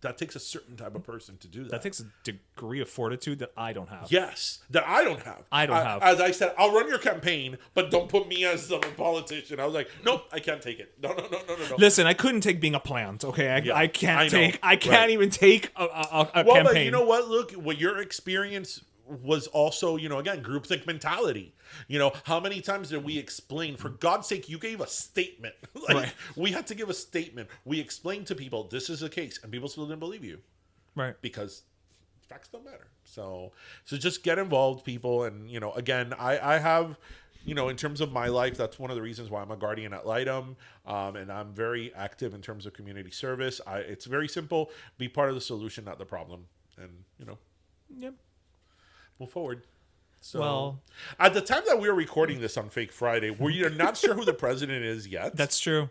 that takes a certain type of person to do that. That takes a degree of fortitude that I don't have. Yes, that I don't have. I don't have. As I said, I'll run your campaign, but don't put me as a politician. I was like, nope, I can't take it. No. Listen, I couldn't take being a plant. Okay, I can't even take a campaign. But you know what? Look, what your experience was also, again, groupthink mentality. How many times did we explain? For God's sake, you gave a statement. We had to give a statement. We explained to people, this is the case, and people still didn't believe you. Right. Because facts don't matter. So just get involved, people. And, again, I have, in terms of my life, that's one of the reasons why I'm a guardian at Lightum. And I'm very active in terms of community service. It's very simple. Be part of the solution, not the problem. And, Yep. Move forward. So, at the time that we were recording this on Fake Friday, we're not sure who the president is yet. That's true.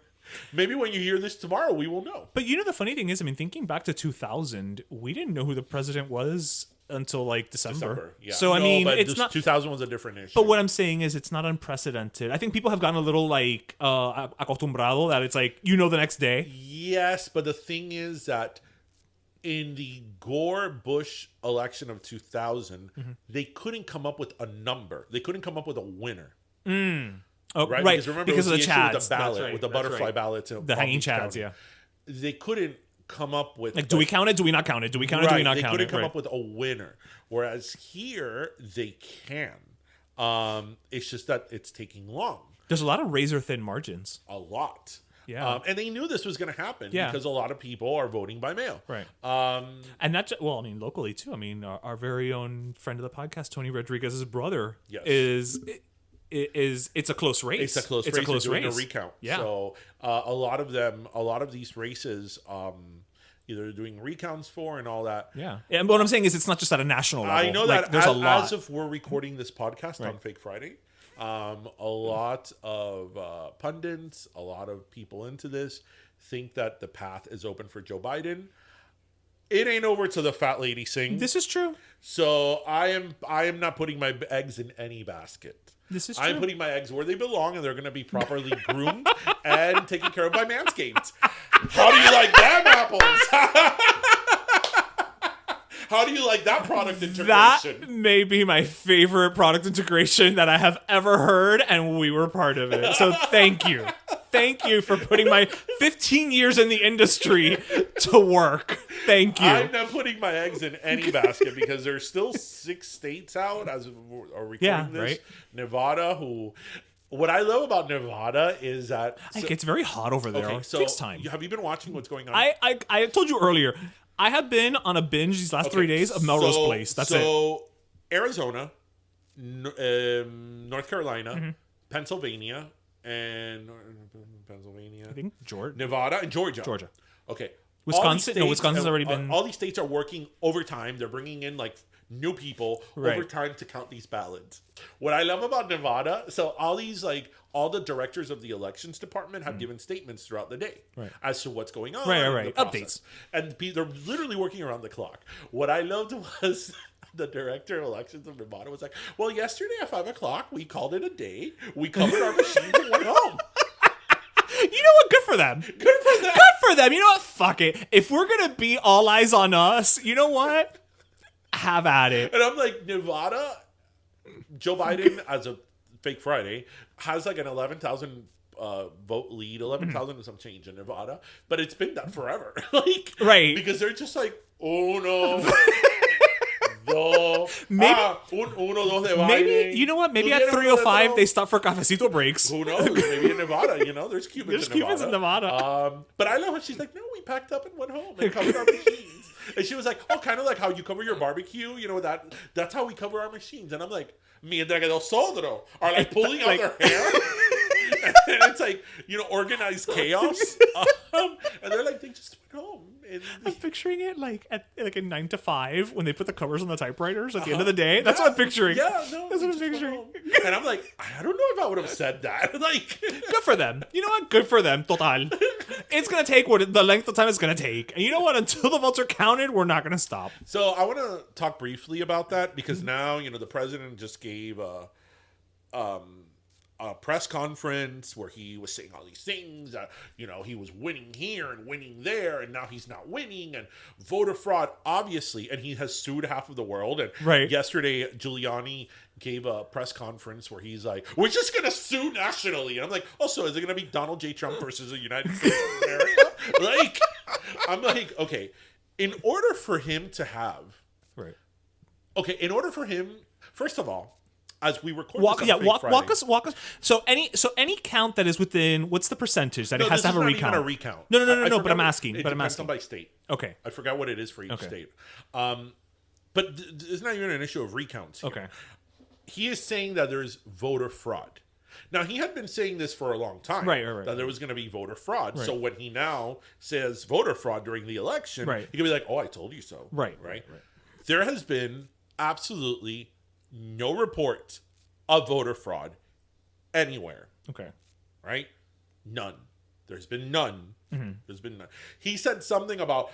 Maybe when you hear this tomorrow, we will know. But the funny thing is, thinking back to 2000, we didn't know who the president was until like December. Yeah. So it's not 2000 was a different issue. But what I'm saying is, it's not unprecedented. I think people have gotten a little like acostumbrado that it's like the next day. Yes, but the thing is that in the Gore-Bush election of 2000, they couldn't come up with a number. They couldn't come up with a winner. Oh, right? Because remember, because of the chads. With the ballot, with the butterfly ballots. The hanging chads, yeah. They couldn't come up with... do we count it? Do we not count it? Do we count it? Do we not count it? They couldn't come up with a winner. Whereas here, they can. It's just that it's taking long. There's a lot of razor-thin margins. A lot. Yeah. And they knew this was going to happen because a lot of people are voting by mail. Right. And not just, locally too. Our very own friend of the podcast, Tony Rodriguez's brother, is it's a close race. It's a close race. It's a close race. Doing a recount. Yeah. So a lot of these races, either doing recounts for and all that. Yeah. And what I'm saying is, it's not just at a national level. I know that there's a lot. As if we're recording this podcast on Fake Friday. A lot of pundits, a lot of people into this think that the path is open for Joe Biden. It ain't over till the fat lady sings. This is true. So I am not putting my eggs in any basket. This is true. I'm putting my eggs where they belong, and they're going to be properly groomed and taken care of by Manscaped. How do you like them apples? How do you like that product integration? That may be my favorite product integration that I have ever heard, and we were part of it. So thank you. Thank you for putting my 15 years in the industry to work. Thank you. I'm not putting my eggs in any basket because there's still 6 states out as we're recording this. Right. Nevada, what I love about Nevada is that... it's very hot over there. Okay, so it takes time. Have you been watching what's going on? I told you earlier, I have been on a binge these last 3 days of Melrose Place. That's it. So, Arizona, North Carolina, Pennsylvania, and I think Nevada, and Georgia. Okay. Wisconsin? Wisconsin's already been... All these states are working overtime. They're bringing in, new people overtime to count these ballots. What I love about Nevada, so all the directors of the elections department have given statements throughout the day as to what's going on. Right. Updates. And they're literally working around the clock. What I loved was the director of elections of Nevada was like, well, yesterday at 5 o'clock, we called it a day. We covered our machines and went home. You know what? Good for them. Good for them. Good for them. You know what? Fuck it. If we're going to be all eyes on us, you know what? Have at it. And I'm like, Nevada, Joe Biden, as a Fake Friday, has an 11,000 vote lead, 11,000 and some change in Nevada. But it's been that forever. Because they're just like, oh no. Maybe, you know what? Maybe at 3:05 they stop for cafecito breaks. Who knows? Maybe in Nevada, there's Cubans in Nevada. But I love how she's like, no, we packed up and went home and covered our machines. And she was like, oh, kind of like how you cover your barbecue, that's how we cover our machines. And I'm like, me and Drega del Sodro are pulling out their hair And it's like, organized chaos. And they're like, they just went home. And I'm picturing it like at like a 9 to 5 when they put the covers on the typewriters at the end of the day. That's what I'm picturing. Yeah, no, that's what I'm just went picturing. home. And I'm like, I don't know if I would have said that. Like, Good for them. You know what? Good for them. Total. It's gonna take the length of time it's gonna take, and you know what? Until the votes are counted, we're not gonna stop. so I want to talk briefly about that because now the president just gave a press conference where he was saying all these things. He was winning here and winning there, and now he's not winning, and voter fraud, obviously, and he has sued half of the world. And Right. yesterday, Giuliani gave a press conference where he's like, "We're just gonna sue nationally," and I'm like, "Oh, so is it gonna be Donald J. Trump versus the United States of America?" Like, I'm like, okay, in order for him to have, Right. okay, in order for him, first of all, as we record Walk this on Fake Friday, walk us. So any count that is within, what's the percentage that it has to have a recount? Even a recount. No. I But forgot I'm what- asking. It But I'm depends asking. on by state. Okay. I forgot what it is for each Okay. state. But it's not even an issue of recounts here. Okay. He is saying that there's voter fraud. Now, he had been saying this for a long time. Right. That there was going to be voter fraud. Right. So when he now says voter fraud during the election, Right. he can be like, "Oh, I told you so." Right. There has been absolutely no report of voter fraud anywhere. Okay. Right? None. There's been none. Mm-hmm. There's been none. He said something about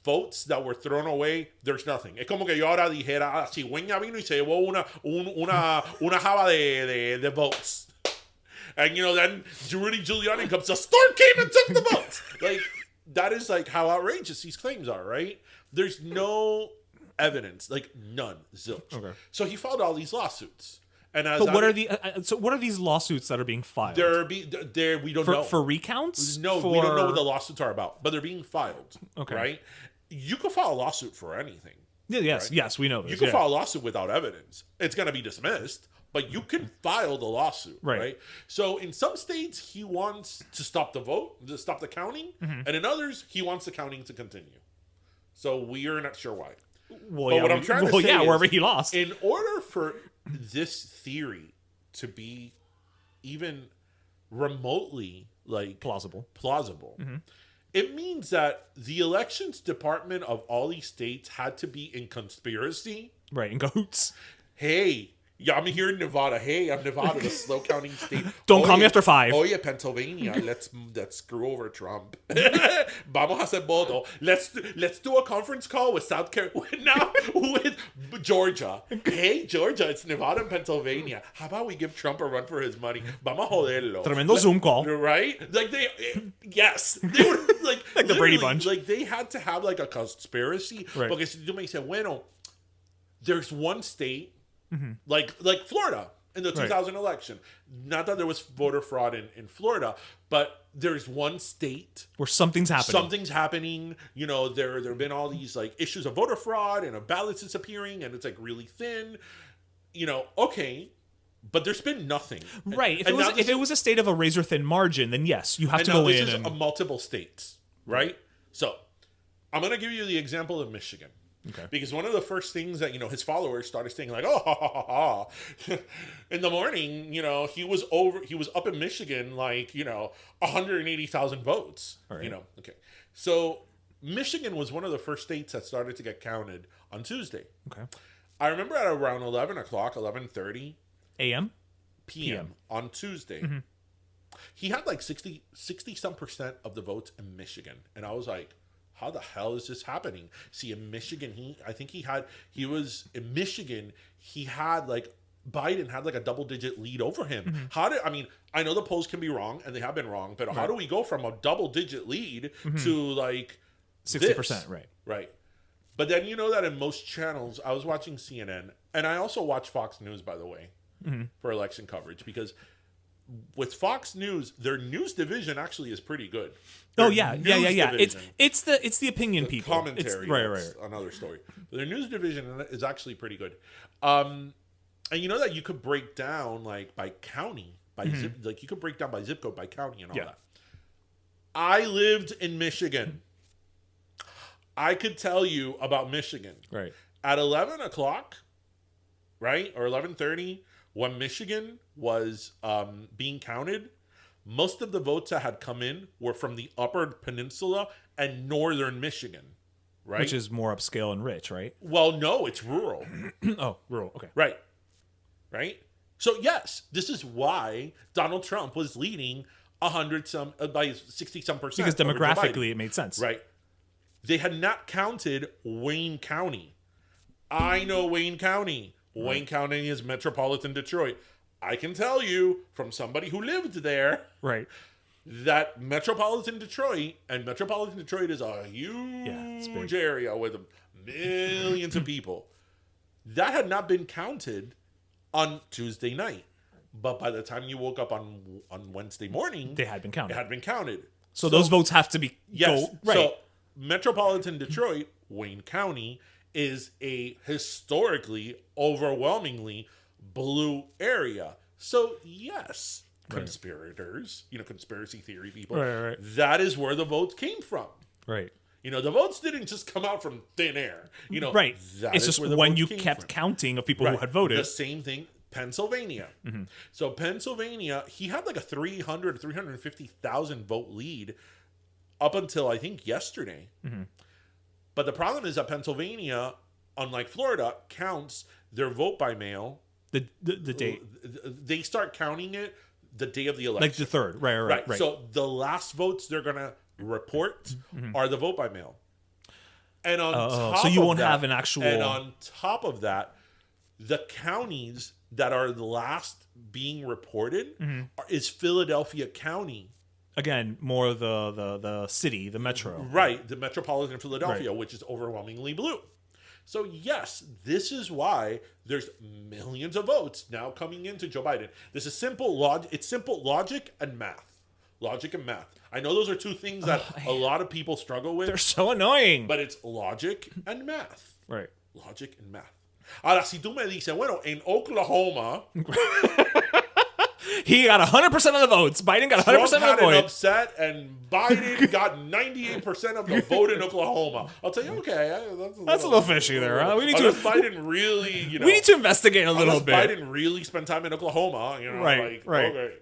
votes that were thrown away. There's nothing. Es como que yo ahora dijera, Cigüeña vino y se llevó una java de votes. And, then Rudy Giuliani comes, the storm came and took the votes. Like, that is like how outrageous these claims are, right? There's no evidence. Like, none. Zilch. Okay. So he filed all these lawsuits. And as But what are these lawsuits that are being filed? we don't know. For recounts? No, we don't know what the lawsuits are about, but they're being filed. Okay. Right? You could file a lawsuit for anything. Yes, right? yes, we know this. You can file a lawsuit without evidence. It's going to be dismissed, but you can file the lawsuit. Right. So in some states, he wants to stop the vote, to stop the counting, and in others, he wants the counting to continue. So we are not sure why. Well, But yeah, what I'm trying to say is, wherever he lost. in order for this theory to be even remotely Plausible. it means that the elections department of all these states had to be in conspiracy. Right, in cahoots. Hey, yeah, I'm here in Nevada. Hey, I'm Nevada, the slow counting state. Don't call me after 5. Oh yeah, Pennsylvania. Let's screw over Trump. Vamos a hacer voto. Let's do a conference call with South Carolina with Georgia. Hey, Georgia, it's Nevada and Pennsylvania. How about we give Trump a run for his money? Vamos a joderlo. Tremendo Zoom call. Right? Like yes, they were like the Brady Bunch. Like they had to have like a conspiracy. Right. Porque si tú me dices, bueno, there's one state. Like Florida in the 2000 election. Not that there was voter fraud in Florida, but there's one state Where something's happening. Something's happening. There have been all these like issues of voter fraud and of ballots disappearing, and it's like really thin. Okay, but there's been nothing. Right. If it was a state of a razor thin margin, then yes, you have to now go this in is and multiple states, right? So I'm gonna give you the example of Michigan. Okay. Because one of the first things that his followers started saying, like, oh, ha, ha, ha, ha. In the morning, he was up in Michigan, like 180,000 votes. All right. Okay. So Michigan was one of the first states that started to get counted on Tuesday. Okay. I remember at around 11 o'clock, 11:30 AM? p.m. on Tuesday, he had like 60% of the votes in Michigan, and I was like, how the hell is this happening? See, in Michigan, Biden had like a double-digit lead over him. I know the polls can be wrong, and they have been wrong, but how do we go from a double-digit lead to like 60%, right. Right. But then that in most channels, I was watching CNN, and I also watch Fox News, by the way, for election coverage, because with Fox News, their news division actually is pretty good. Oh yeah. It's the opinion people. Commentary, right. Another story. But their news division is actually pretty good. And that you could break down like by county, by zip, like you could break down by zip code, by county, and all that. I lived in Michigan. I could tell you about Michigan. Right. At 11 o'clock, right, or 11:30, when Michigan was being counted, most of the votes that had come in were from the Upper Peninsula and Northern Michigan, right? Which is more upscale and rich, right? Well, no, it's rural. Oh, rural. Okay. Right. So yes, this is why Donald Trump was leading 100 by 60-some percent. Because demographically, it made sense. Right. They had not counted Wayne County. I know Wayne County. Wayne County is metropolitan Detroit. I can tell you from somebody who lived there, right, that metropolitan Detroit, and metropolitan Detroit is a huge area with millions of people. That had not been counted on Tuesday night. But by the time you woke up on Wednesday morning, they had been counted. It had been counted. So those votes have to be right. So metropolitan Detroit, Wayne County, is a historically overwhelmingly blue area. So yes, conspirators, conspiracy theory people, right. that is where the votes came from. Right. The votes didn't just come out from thin air. Right. It's just when you kept counting of people who had voted. The same thing, Pennsylvania. Mm-hmm. So Pennsylvania, he had like a 350,000 vote lead up until I think yesterday. Mm-hmm. But the problem is that Pennsylvania, unlike Florida, counts their vote by mail. The date. They start counting it the day of the election. Like the 3rd. Right. So the last votes they're going to report are the vote by mail. And on top so you of won't that, have an actual... And on top of that, the counties that are the last being reported is Philadelphia County. Again, more of the city, the metro. Right, the metropolitan Philadelphia, which is overwhelmingly blue. So yes, this is why there's millions of votes now coming into Joe Biden. This is simple logic. It's simple logic and math. Logic and math. I know those are two things that a lot of people struggle with. They're so annoying. But it's logic and math. Right. Logic and math. Ahora, si tú me dices, bueno, en Oklahoma... He got 100% of the votes. Biden got 100% of the votes. Trump had an upset, and Biden got 98% of the vote in Oklahoma. I'll tell you, okay, that's a little fishy there. Huh? We need unless Biden really, we need to investigate a little bit. Biden really spent time in Oklahoma, right. Okay, Right.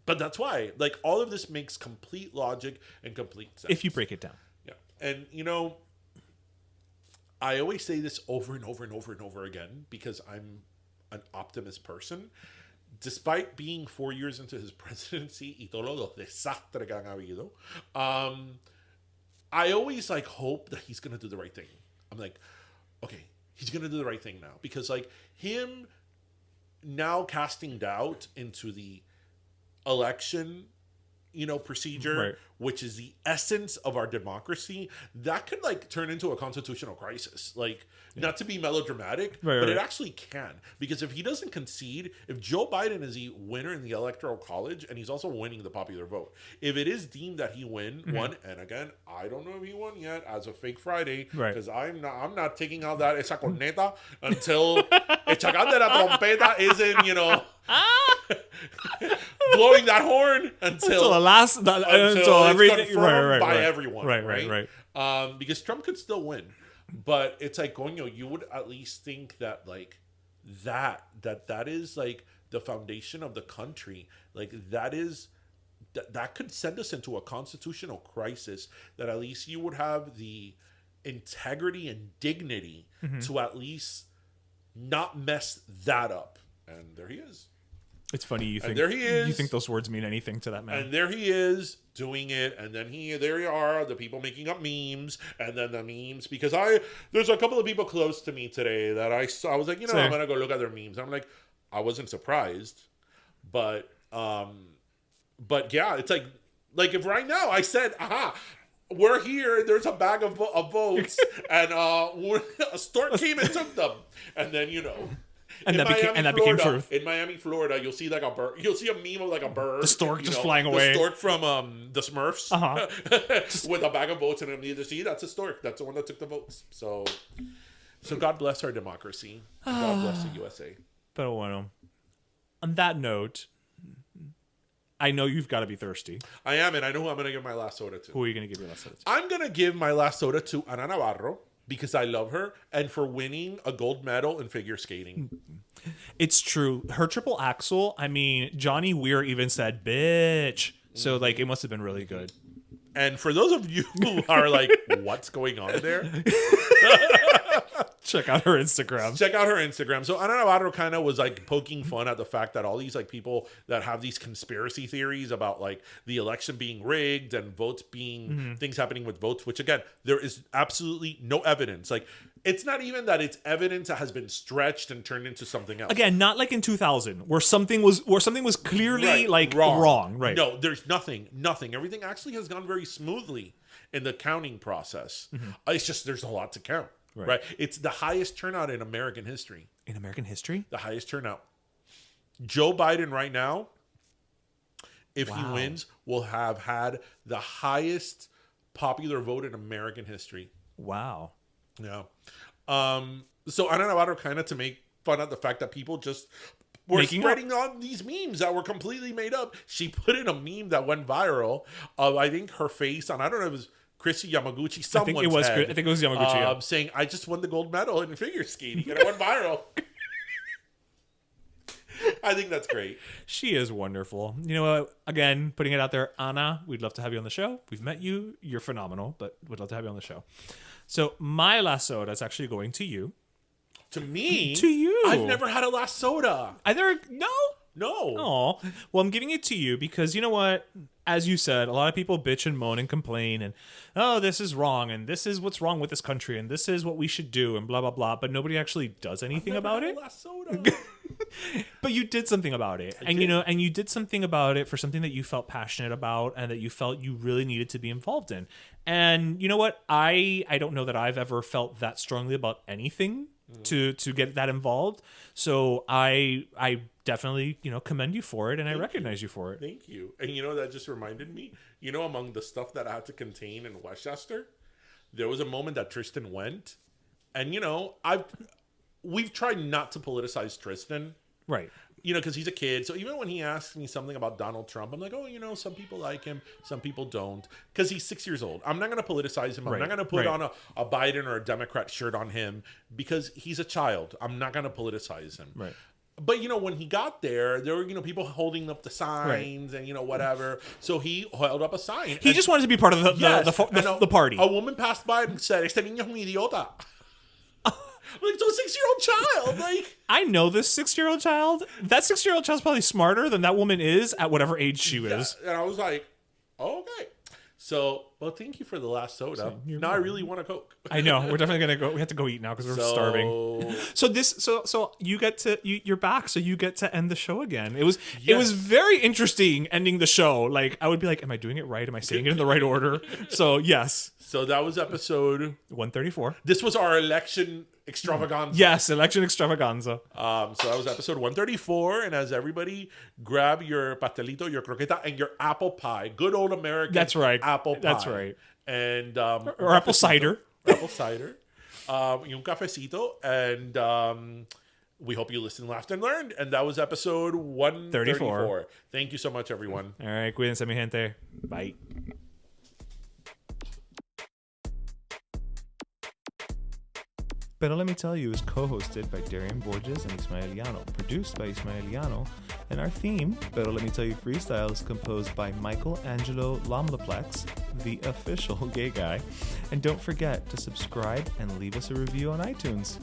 But that's why, like, all of this makes complete logic and complete sense if you break it down. Yeah, and I always say this over and over and over and over again because I'm an optimist person. Despite being 4 years into his presidency y todos los desastres que han habido, I always hope that he's going to do the right thing. I'm like, okay, he's going to do the right thing now. Because him now casting doubt into the election, procedure, which is the essence of our democracy, that could turn into a constitutional crisis. Not to be melodramatic, but it actually can. Because if he doesn't concede, if Joe Biden is the winner in the Electoral College, and he's also winning the popular vote, if it is deemed that he won, and again, I don't know if he won yet as of Fake Friday, because I'm not taking out that esa corneta until echacán de la trompeta isn't, blowing that horn until everything confirmed by everyone, right? Because Trump could still win, but it's you would at least think that that is the foundation of the country, that could send us into a constitutional crisis. That at least you would have the integrity and dignity to at least not mess that up. And there he is. It's funny you think there he is. You think those words mean anything to that man. And there he is doing it, and then there are the people making up memes, and then the memes, because there's a couple of people close to me today that I saw. I was like, I'm gonna go look at their memes. I'm like, I wasn't surprised, but yeah, it's like if right now I said, we're here, there's a bag of votes, and a stork came and took them, and then And that became truth. In Miami, Florida, you'll see a bird. You'll see a meme of a bird. The stork just flying away. The stork from the Smurfs with a bag of votes, and on the other side, that's a stork. That's the one that took the votes. So God bless our democracy. God bless the USA. Pero bueno, on that note, I know you've got to be thirsty. I am, and I know who I'm going to give my last soda to. Who are you going to give your last soda to? I'm going to give my last soda to Ana Navarro, because I love her, and for winning a gold medal in figure skating. It's true. Her triple axel, I mean, Johnny Weir even said, bitch. So, like, it must have been really good. And for those of you who are like, what's going on there? Check out her Instagram. Check out her Instagram. So Ana Navarro kind of was like poking fun at the fact that all these like people that have these conspiracy theories about like the election being rigged and votes being things happening with votes, which again, there is absolutely no evidence. Like, it's not even that it's evidence that has been stretched and turned into something else. Again, not like in 2000 where something was clearly like wrong. Right. No, there's nothing. Everything actually has gone very smoothly in the counting process. It's just there's a lot to count. Right. It's the highest turnout in American history. In American history? The highest turnout. Joe Biden right now, if he wins, will have had the highest popular vote in American history. Wow. Yeah. So Ana Navarro kind of to make fun of the fact that people just were spreading on these memes that were completely made up. She put in a meme that went viral of, I think, her face on, I don't know if it was Chrissy Yamaguchi, someone's head. I think it was Yamaguchi. Saying, I just won the gold medal in figure skating, and it went viral. I think that's great. She is wonderful. You know, again, putting it out there, Anna, we'd love to have you on the show. We've met you. You're phenomenal, but we'd love to have you on the show. So my last soda is actually going to you. To me? To you. I've never had a last soda. No. Oh, well, I'm giving it to you because you know what? As you said, a lot of people bitch and moan and complain and, oh, this is wrong and this is what's wrong with this country and this is what we should do and blah, blah, blah. But nobody actually does anything about it. Last soda. But you did something about it. And, you know, and you did something about it for something that you felt passionate about and that you felt you really needed to be involved in. And you know what? I don't know that I've ever felt that strongly about anything to get that involved. So I definitely, you know, commend you for it and I recognize you for it. Thank you. And you know, that just reminded me, you know, among the stuff that I had to contain in Westchester, there was a moment that Tristan went and, you know, we've tried not to politicize Tristan. Right. You know, because he's a kid. So even when he asks me something about Donald Trump, I'm like, oh, you know, some people like him, some people don't. Because he's 6 years old. I'm not going to politicize him. I'm not going to put on a Biden or a Democrat shirt on him because he's a child. I'm not going to politicize him. Right. But, you know, when he got there were, you know, people holding up the signs and, you know, whatever. So he held up a sign. He just wanted to be part of the party. A woman passed by and said, "Este niño es un idiota." Like, so a 6-year-old child, like... I know this 6-year-old child. That 6-year-old child's probably smarter than that woman is at whatever age she is. And I was like, okay. So, well, thank you for the last soda. Now I really want a Coke. I know. We're definitely going to go. We have to go eat now because we're starving. So you get to... You're back, so you get to end the show again. It was very interesting ending the show. Like, I would be like, am I doing it right? Am I saying it in the right order? So, yes. So that was episode 134. This was our election extravaganza. Yes, election extravaganza. So that was episode 134. And as everybody, grab your pastelito, your croqueta, and your apple pie. Good old American. That's right. Apple pie. That's right. And or apple cider. Apple cider. Y un cafecito. And we hope you listened, laughed, and learned. And that was episode 134. Thank you so much, everyone. All right. Cuídense, mi gente. Bye. Pero Let Me Tell You is co-hosted by Darian Borges and Ismaeliano, produced by Ismaeliano, and our theme, Pero Let Me Tell You Freestyle, is composed by Michael Angelo Lomlaplex, the official gay guy. And don't forget to subscribe and leave us a review on iTunes.